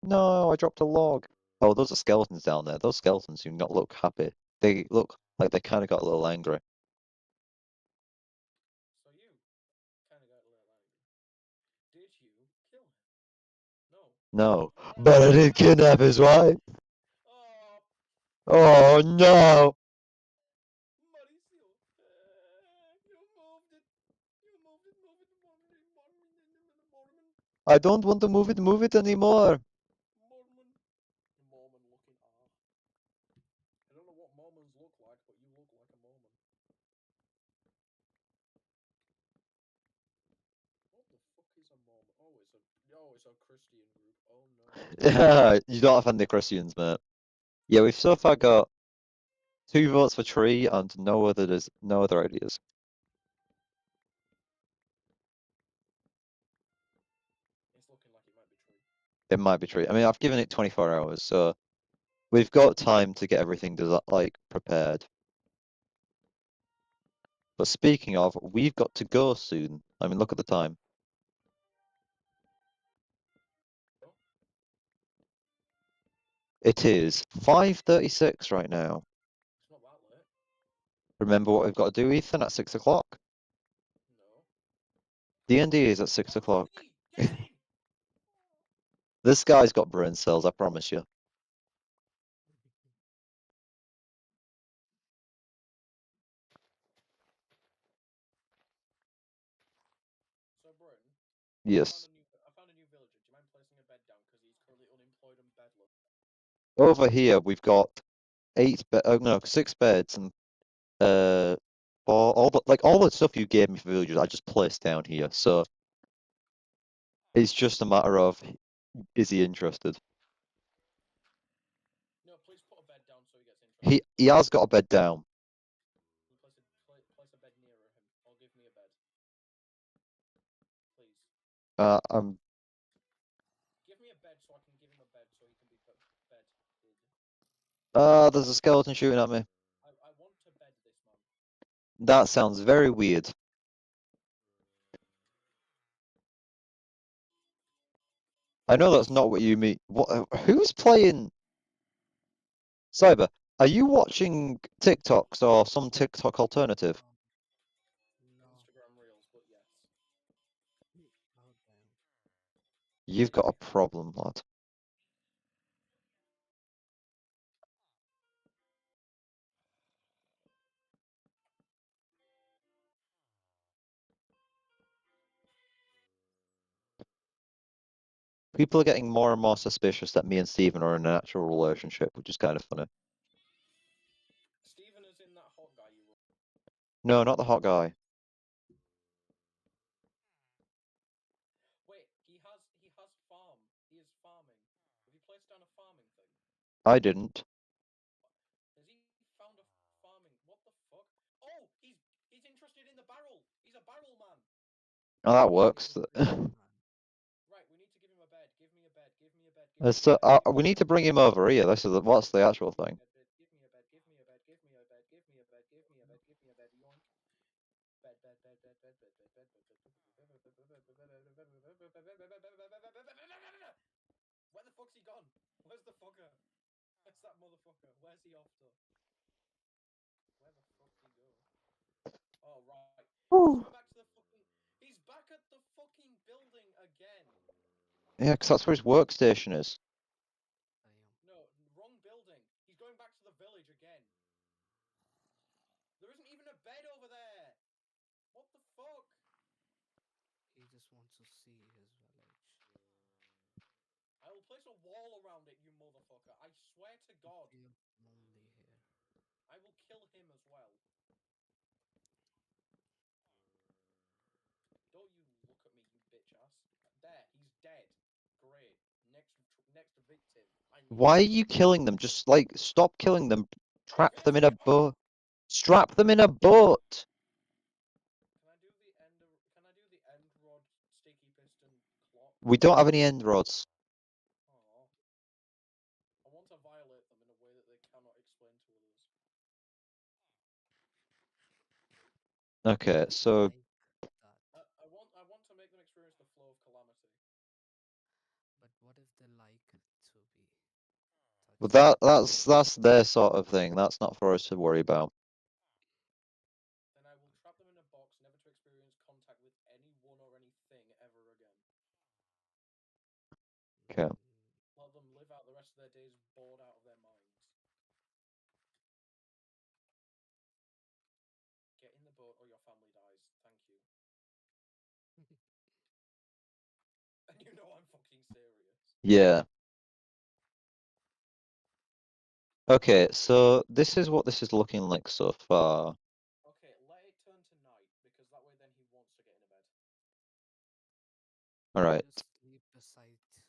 No, I dropped a log. Oh, those are skeletons down there. Those skeletons do not look happy. They look like they kind of got a little angry. so you kind of got a little angry. Did you kill him? No. No, but I did kidnap his wife. Oh, Oh no! Mauricio, you moved it. You moved it, move it, Mormon. I don't want to move it anymore. Mormon. Mormon looking. I don't know what Mormons look like, but you look like a Mormon. What the fuck is a Mormon? It's a Christian group. Oh no. You don't have any Christians, mate. Yeah, we've so far got 2 votes for tree and no other ideas. It's looking like it might be true. It might be tree. I mean, I've given it 24 hours, so we've got time to get everything prepared. But speaking of, we've got to go soon. I mean, look at the time. It is 5:36 right now. It's not that late. Remember what we've got to do, Ethan, at 6 o'clock? No. D&D is at 6 o'clock. Get in! This guy's got brain cells, I promise you. So, Brian, Yes. I found a new villager. Do you mind placing a bed down? Because he's currently unemployed and bedless. Over here, we've got 6 beds and all the stuff you gave me for villagers, I just placed down here. So it's just a matter of, is he interested? No, please put a bed down so he gets interested. He has got a bed down. Place a bed nearer him, or give me a bed. Please. I'm Give me a bed so I can give him a bed so he can be bedded. there's a skeleton shooting at me. I want to bed this man. That sounds very weird. I know that's not what you mean. Who's playing? Cyber, are you watching TikToks or some TikTok alternative? No. Instagram Reels, but yes. Oh damn. You've got a problem, lad. People are getting more and more suspicious that me and Steven are in an actual relationship, which is kind of funny. Steven is in that hot guy you wrote. No, not the hot guy. Wait, he has farm. He is farming. Have you placed down a farming thing? I didn't. Has he found a farming? What the fuck? Oh, he's interested in the barrel. He's a barrel man. Oh, that works. Right, we need to give him a bed. Give me a bed. Give me a bed. Give me a So, bed. we need to bring him over here. What's the actual thing? Give me a bed. Give me a bed. Give me a bed. Give me a bed. Give me a bed. Give me a bed. Yoink. Bed. Bed. Bed. Bed. Bed. Bed. Bed. Bed. Where the fuck's he gone? Where's the fucker? Where's that motherfucker? Where's he off to? Where the fuck he go? Oh right. He's going back to the fucking. He's back at the fucking building again. Yeah, because that's where his workstation is. No, wrong building. He's going back to the village again. There isn't even a bed over there. What the fuck? He just wants to see his village. I will place a wall around it, you motherfucker. I swear to God. Feel lonely here. I will kill him as well. Don't you look at me, you bitch ass. There, he's dead. Great. Next victim. Why are you killing them? Just stop killing them. Trap them in a boat. Strap them in a boat. Can I do the end rod sticky piston clock? We don't have any end rods. Aww. I want to violate them in a way that they cannot explain to others. Okay, so Like that. I want to make them experience the flow of calamity. But what if they like to be touched? that's their sort of thing. That's not for us to worry about. Then I will trap them in a box, never to experience contact with anyone or anything ever again. Okay. Let them live out the rest of their days bored out of their minds. Get in the boat or your family dies. Thank you. And you know I'm fucking serious. Yeah. Okay, so this is what this is looking like so far. Okay, let it turn to night, because that way then he wants to get in a bed. All right. Just sleep beside the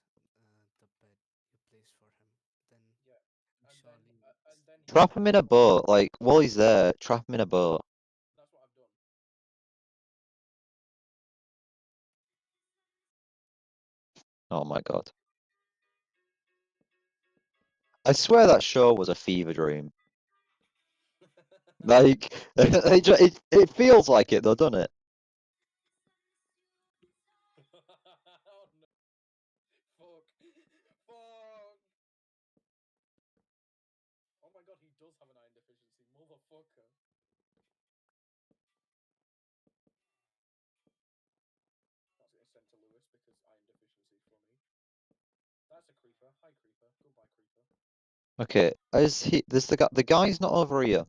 bed you placed for him. Then Yeah, and surely. and then he Trap will him in a go- boat. Like while he's there, trap him in a boat. That's what I've done. Oh my god. I swear that show was a fever dream. Like it feels like it though, doesn't it? Oh no! Fuck! Fuck! Oh my god, he does have an iron deficiency, motherfucker. That's getting sent to Lewis because iron deficiency is funny. That's a creeper. Hi creeper. Goodbye creeper. Okay, is he? There's the guy's not over here.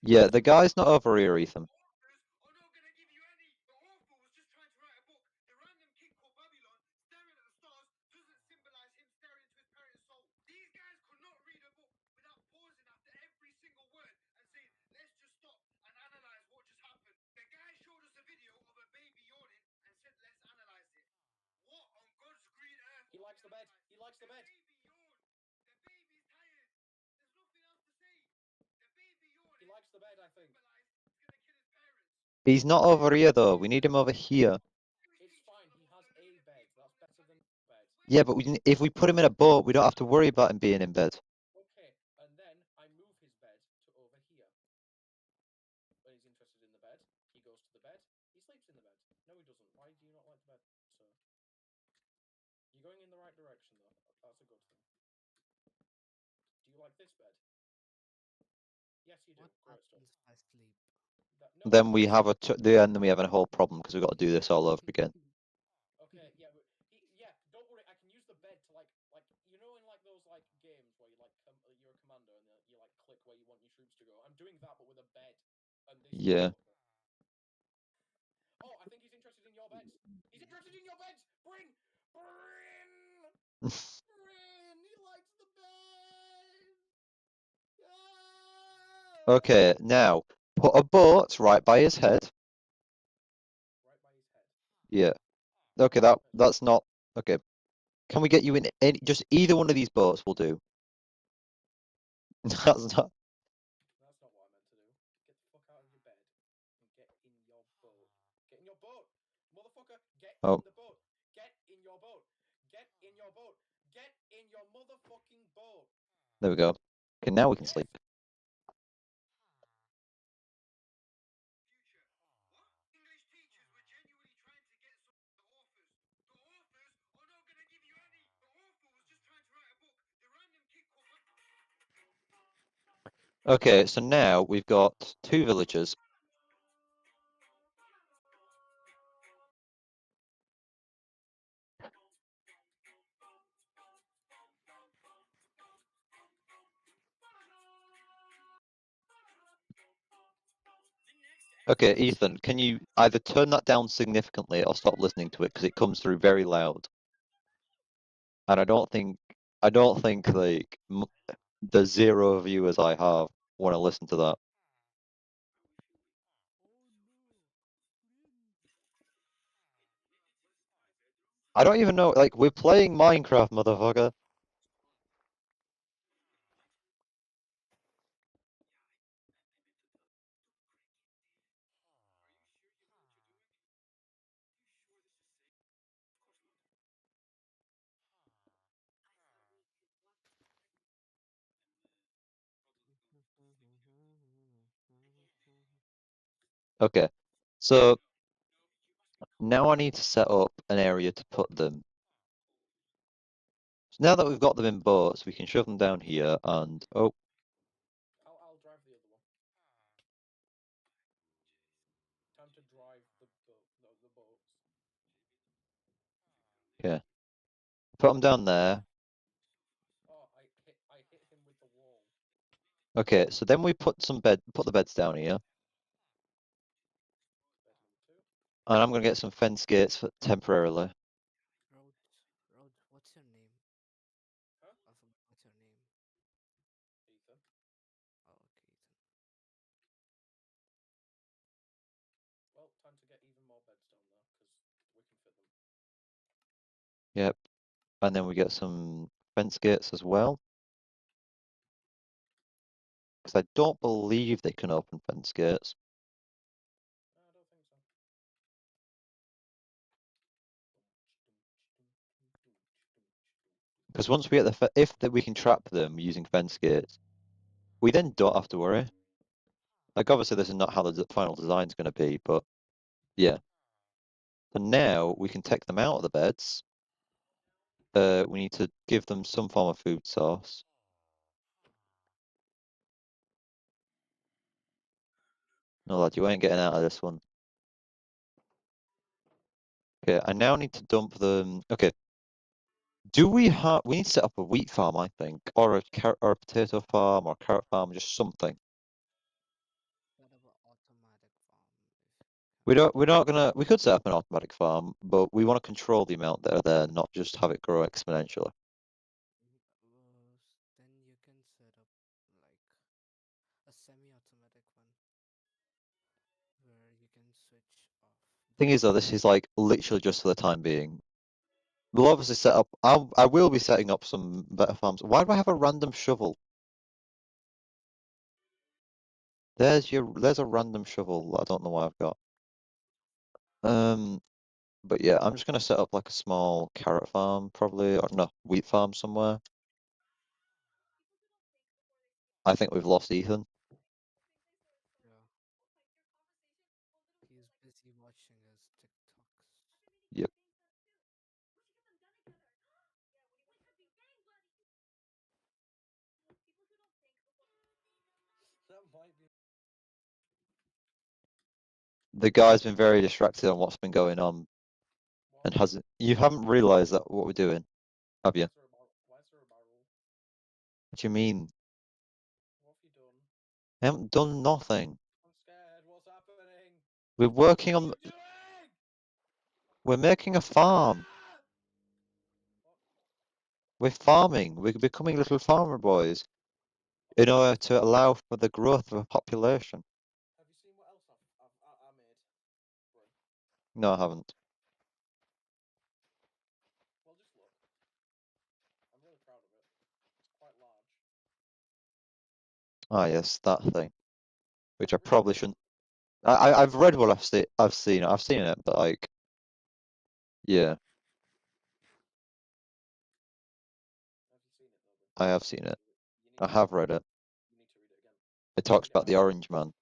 Yeah, the guy's not over here, Ethan. Authors are not gonna give you any. The author was just trying to write a book. The random kid called Babylon staring at the stars doesn't symbolize him staring into his parents' soul. These guys could not read a book without pausing after every single word and saying, let's just stop and analyze what just happened. The guy showed us a video of a baby yawning and said, let's analyze it. What on God's green earth? He likes the bed. He likes the bed. The baby yawned. The baby's tired. There's nothing else to say. The baby yawned. He likes the bed, I think. He's not over here though. We need him over here. It's fine. He has a bed. That's better than no bed. Yeah, but if we put him in a boat, we don't have to worry about him being in bed. Okay, and then I move his bed to over here. When he's interested in the bed, he goes to the bed. He sleeps in the bed. No, he doesn't. Why do you not like the bed, sir? You're going in the right direction, though. That's a good thing. Do you like this bed? Yes, you do. What Great stuff. happens if I sleep? No, Then we it's- have then we have a whole problem because we've got to do this all over again. Okay, yeah, yeah. Don't worry, I can use the bed to like you know in like those like games where you like you're a commander and you like click where you want your troops to go. I'm doing that but with a bed and this. Yeah. Oh, I think he's interested in your beds. He's interested in your beds. Bryn. He likes the bed. Ah! Okay, now put a boat right by his head. Right by his head. Yeah. Okay, that's not okay. Can we get you in just either one of these boats will do? That's not. That's not what I meant to do. Get the fuck out of your bed and get in your boat. Get in your boat, motherfucker. Get Oh. in the boat. Get in your boat. Get in your boat. Get in your motherfucking boat. There we go. Okay, now we can Yes. sleep. Future. What? English teachers were genuinely trying to get some of the authors. The authors are not gonna give you any. The author was just trying to write a book. The random kid called. Okay, so now we've got two villagers. Okay, Ethan, can you either turn that down significantly or stop listening to it because it comes through very loud? And I don't think like the 0 viewers I have want to listen to that. I don't even know. Like we're playing Minecraft, motherfucker. Okay, so now I need to set up an area to put them. So now that we've got them in boats, we can shove them down here and oh, I'll drive the other one. Time to drive the boats. yeah. Put them down there. Oh, I hit him with the wall. Okay, so then we put the beds down here, Bed number 2. and I'm gonna get some fence gates temporarily. Rhodes, what's your name? Huh? I forgot what's your name. Ethan. Oh, okay, Ethan. Well, time to get even more beds down there because we can fit them. And then we get some fence gates as well. Because I don't believe they can open fence gates. I don't think so. Because once we get if we can trap them using fence gates, we then don't have to worry. Like obviously this is not how the final design is going to be, but yeah. So now we can take them out of the beds. We need to give them some form of food source. No lad, you ain't getting out of this one. Okay, I now need to dump them. Okay. Do we have? We need to set up a wheat farm, I think, or a potato farm, or a carrot farm, just something. What about automatic farm? We're not gonna. We could set up an automatic farm, but we want to control the amount that are there, not just have it grow exponentially. Then you can set up like a semi-automatic one where you can switch off. Thing is, though, this is like literally just for the time being. We'll obviously set up. I will be setting up some better farms. Why do I have a random shovel? There's a random shovel. I don't know why I've got. But yeah, I'm just gonna set up like a small carrot farm, probably, or no, wheat farm somewhere. I think we've lost Ethan. Yeah. He's busy watching his TikToks. Yep. That might be. The guy's been very distracted on what's been going on and What? hasn't. You haven't realised that what we're doing, have you? Why is there a barrel? What do you mean? What have you done? I haven't done nothing. I'm scared. What's happening? We're working What on. are you doing? We're making a farm. Ah! What? We're farming. We're becoming little farmer boys in order to allow for the growth of a population. Have you seen what else I made? Bro. No, I haven't. Well, just look. I'm really proud of it. It's quite large. Ah, yes, that thing, which I Read probably it. shouldn't. I've read what I've seen. I've seen it, but like, yeah, Have you seen it, though? I have seen it. You need I to have read read it. You need to read it again. It talks Read it about the out. orange man.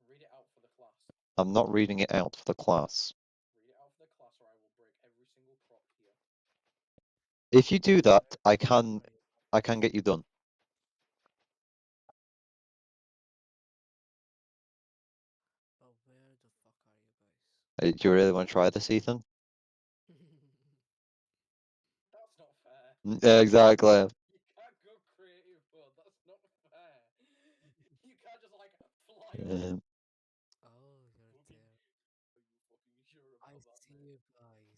Read it out for the class. I'm not reading it out for the class. Read it out for the class, or I will break every single crock here. If you do that, I Where can are you? get you done. But where the fuck are you guys? Do you really want to try this, Ethan? That's not fair. Yeah, exactly. You can't go creative mode. That's not fair. You can't just like fly Yeah. up. Oh, you're Fucking, there. are you fucking sure I about that, see mate? you guys.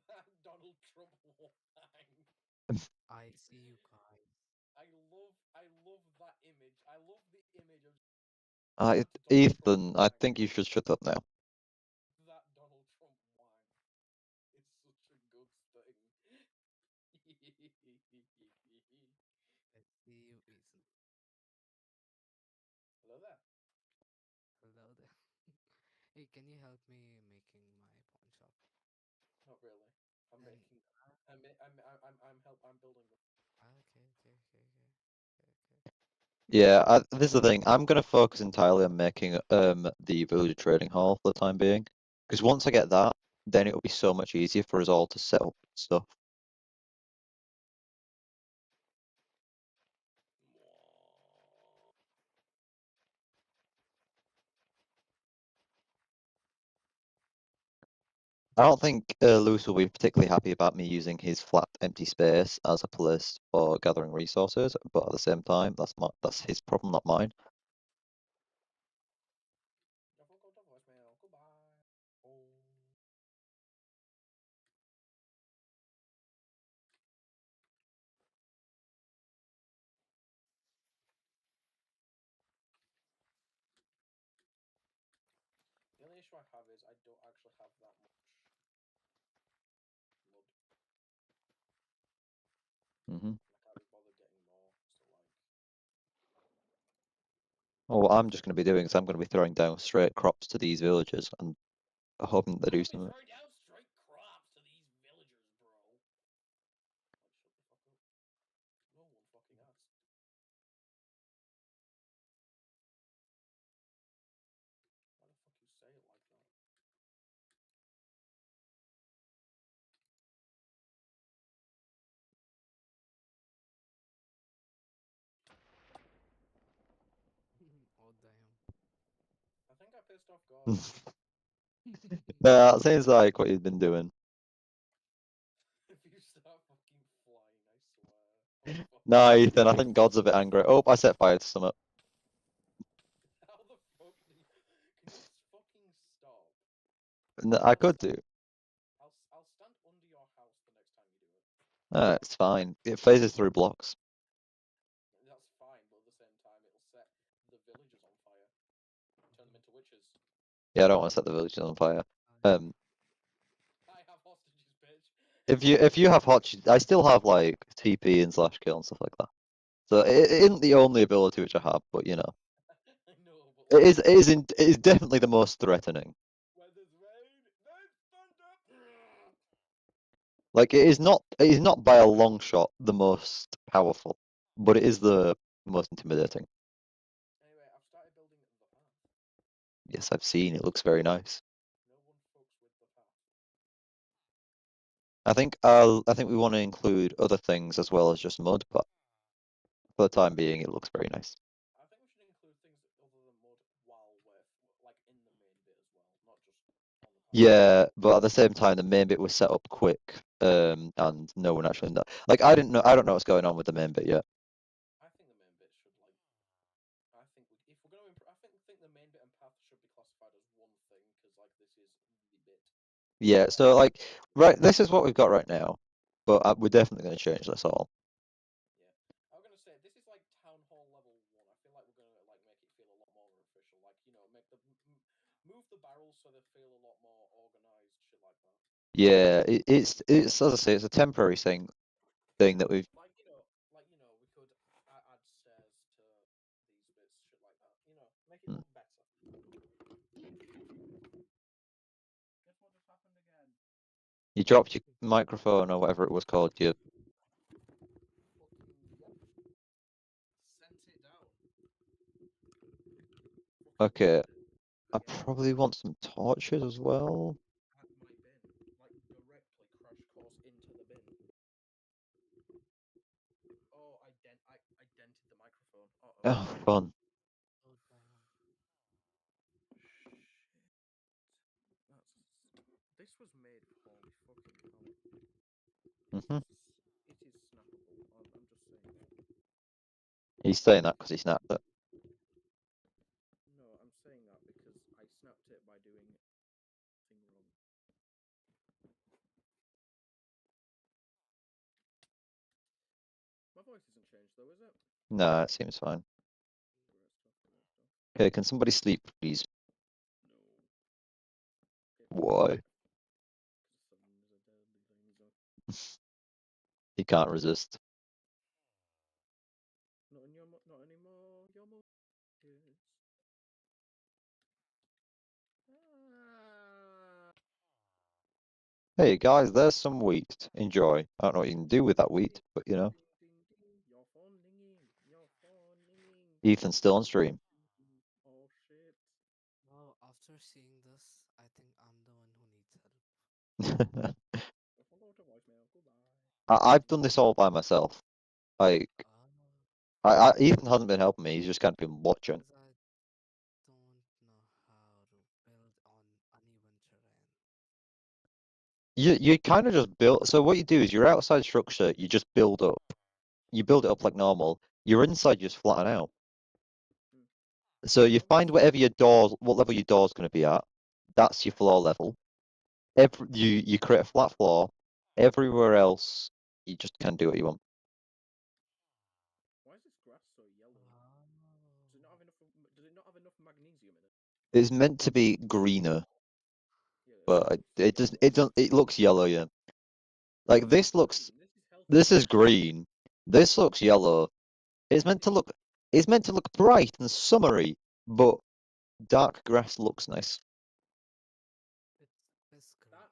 That Donald Trump wine. I see you guys. I love that image. I love the image of Donald Trump Ethan, I wine. think you should shut up now. That Donald Trump wine is such a good thing. I see you, Ethan. Hello there. Hello there. Hey, can you help me making my pawn shop? Not really. I'm And making. I'm building them. okay. Yeah, this is the thing. I'm gonna focus entirely on making the villager trading hall for the time being, because once I get that, then it'll be so much easier for us all to set up stuff. I don't think Lewis will be particularly happy about me using his flat, empty space as a place for gathering resources, but at the same time, that's his problem, not mine. Don't go to voicemail. Goodbye. Oh. The only issue I have is I don't actually have that much blood. Mm-hmm. And I can't be bothered getting more. So like, Well, what I'm just going to be doing is I'm going to be throwing down straight crops to these villages and hoping that they do something. throwing down straight crops to these villagers, bro. Like, shut the fuck up. No one fucking asked. Why the fuck you say it like that? Oh damn. I think I pissed off God. That seems like what you've been doing. If you start fucking flying, I swear. Oh, fuck. Nah, Ethan, I think God's a bit angry. Oh, I set fire to something. How the fuck do you... Can you fucking stop? I could do. I'll stand under your house the next time you do it. It's fine. It phases through blocks. That's fine, but at the same time, it'll set the villagers on fire. Turn them into witches. Yeah, I don't want to set the villages on fire. Um, I have hostages, bitch. if you have hot, I still have like TP and slash kill and stuff like that. So it isn't the only ability which I have, but you know, I know, but it is definitely the most threatening. where there's rain, there's thunder. Like it is not by a long shot the most powerful, but it is the most intimidating. Anyway, I've started building the path. Yes, I've seen. It looks very nice. No one fucks with the path. I think we want to include other things as well as just mud, but for the time being, it looks very nice. I think we should include things other than mud while we're like in the main bit as well, not just on the path. Yeah, but at the same time, the main bit was set up quick, and no one actually know. Like I don't know what's going on with the main bit yet. I think the main bit should like. I think if we're going to improve, I think the main bit and path should be classified as one thing because like this is the bit. Yeah, so like right, this is what we've got right now, but we're definitely going to change this all. Yeah, I'm gonna say this is like town hall level 1. I feel like we're gonna like make it feel a lot more official. Like make the move the barrels so they feel a lot more organized, shit like that. Yeah, it's as I say, it's a temporary thing that we've. Like we could add stairs to these bits, shit like that. Make it Hmm. look better. Guess what just happened again? You dropped your microphone or whatever it was called. You Fucking yep. Sent it down. okay? I Again. probably want some torches as well. At my bin, like directly crash course into the bin. Oh, I dented the microphone. Uh-oh. Oh, fun. Oh damn. Shit. This was made. Holy fucking hell. Mhm. It is snappable. I'm just saying that. He's saying that because he snapped it. No, I'm saying that because I snapped it by doing thing wrong. My voice isn't changed though, is it? Nah, it seems fine. Great stuff, great stuff. Okay, can somebody sleep, please? No. Why? Because 7 is a deadly danger. He can't resist. Not anymore. Your mo is. Ah. Hey guys, there's some wheat. Enjoy. I don't know what you can do with that wheat, but you know. Ding, ding, ding. Your phone ringing. Your phone ringing. Ethan's still on stream. Oh shit. Wow, after seeing this, I think I'm the one who needs help. Hello to voicemail. Goodbye. I've done this all by myself. Like, Ethan hasn't been helping me. He's just kind of been watching. Because I don't know how to build on uneven terrain. You kind of just build. So what you do is your outside structure, you just build up. You build it up like normal. Your inside you just flatten out. So you find whatever what level your door's going to be at. That's your floor level. You create a flat floor. Everywhere else, you just can do what you want. Why is this grass so yellow? Does it not have enough? Does it not have enough magnesium in it? It's meant to be greener, Yeah, but looks it doesn't. yellow. It doesn't. It looks yellow, yeah. Like This is this looks. green, this is healthy. This is green. This looks yellow. It's meant to look. It's meant to look bright and summery, but dark grass looks nice. It's this grass.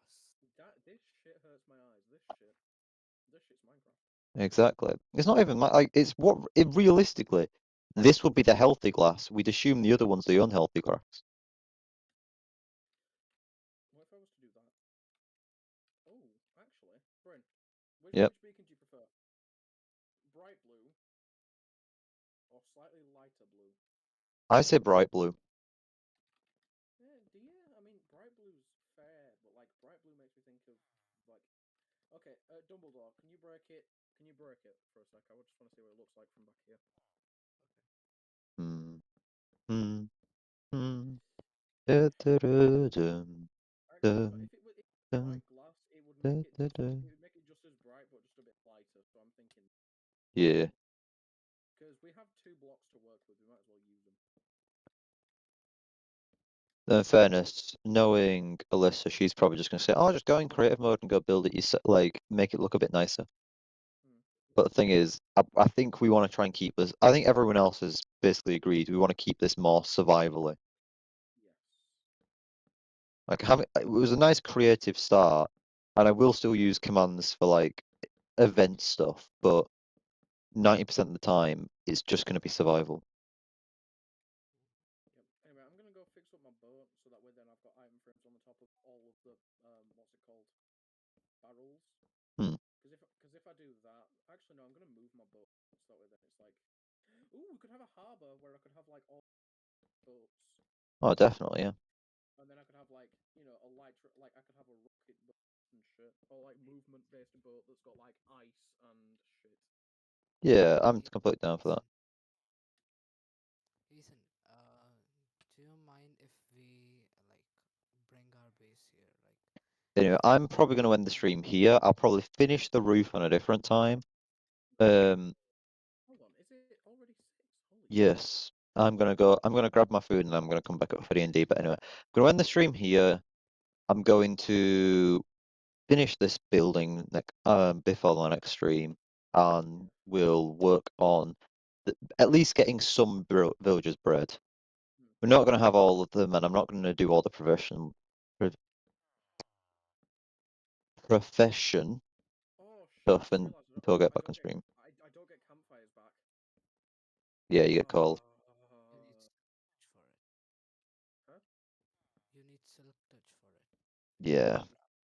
This shit hurts my eyes. This shit's Minecraft. Exactly. It's not even like it's what realistically. This would be the healthy glass. We'd assume the other one's the unhealthy grass. What if I was to do that? Oh, actually, Bryn, Yep. which beacon do you prefer? Bright blue or slightly lighter blue? I say bright blue. Yeah, do you? I mean, bright blue's fair, but like bright blue makes me think of like. Okay, Dumbledore, can you break it? Can you break it for a sec? I just want to see what it looks like from back here. Hmm. Hmm. Hmm. Da, da, da, dum, Actually, dum, if it was dum, bright glass, it would da, make it da, just da. as, it would make it just as bright, but just a bit lighter. So I'm thinking Yeah. because we have 2 blocks to work with, we might as well use them. In fairness, knowing Alyssa, she's probably just gonna say, "Oh, just go in creative mode and go build it. Like make it look a bit nicer." But the thing is, I think we want to try and keep this. I think everyone else has basically agreed. We want to keep this more survivally. Yes. Like having it was a nice creative start, and I will still use commands for like event stuff, but 90% of the time it's just going to be survival. Yep. Anyway, I'm gonna go fix up my boat so that way then I've got item frames on the top of all of the what's it called, barrels. Hmm. Because if I do that, actually no, I'm gonna move my boat so that way then it's like, ooh, we could have a harbor where I could have like all boats, Oh, definitely, yeah. and then I could have like a like I could have a rocket boat and shit, or like movement based boat that's got like ice and shit. Yeah, I'm Hey, completely down for that. Ethan, do you mind if we like bring our base here? Like, Anyway, I'm probably going to end the stream here. I'll probably finish the roof on a different time. Hold on, is it already 6? Holy Yes, I'm gonna grab my food and I'm gonna come back up for D&D. But anyway, I'm gonna end the stream here. I'm going to finish this building before the next stream, and we'll work on at least getting some villagers bred. We're not gonna have all of them, and I'm not gonna do all the profession Oh shit! I stuff just realized until I get I back don't on get stream. I don't get campfires back. Yeah, you get called. you need silk touch for it. Huh? You need silk touch for it. Yeah.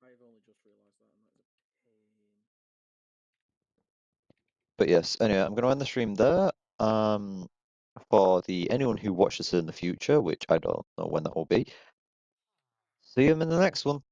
I've only just realised that, and that is a pain. But yes, anyway, I'm gonna end the stream there. For anyone who watches it in the future, which I don't know when that will be. See you in the next one.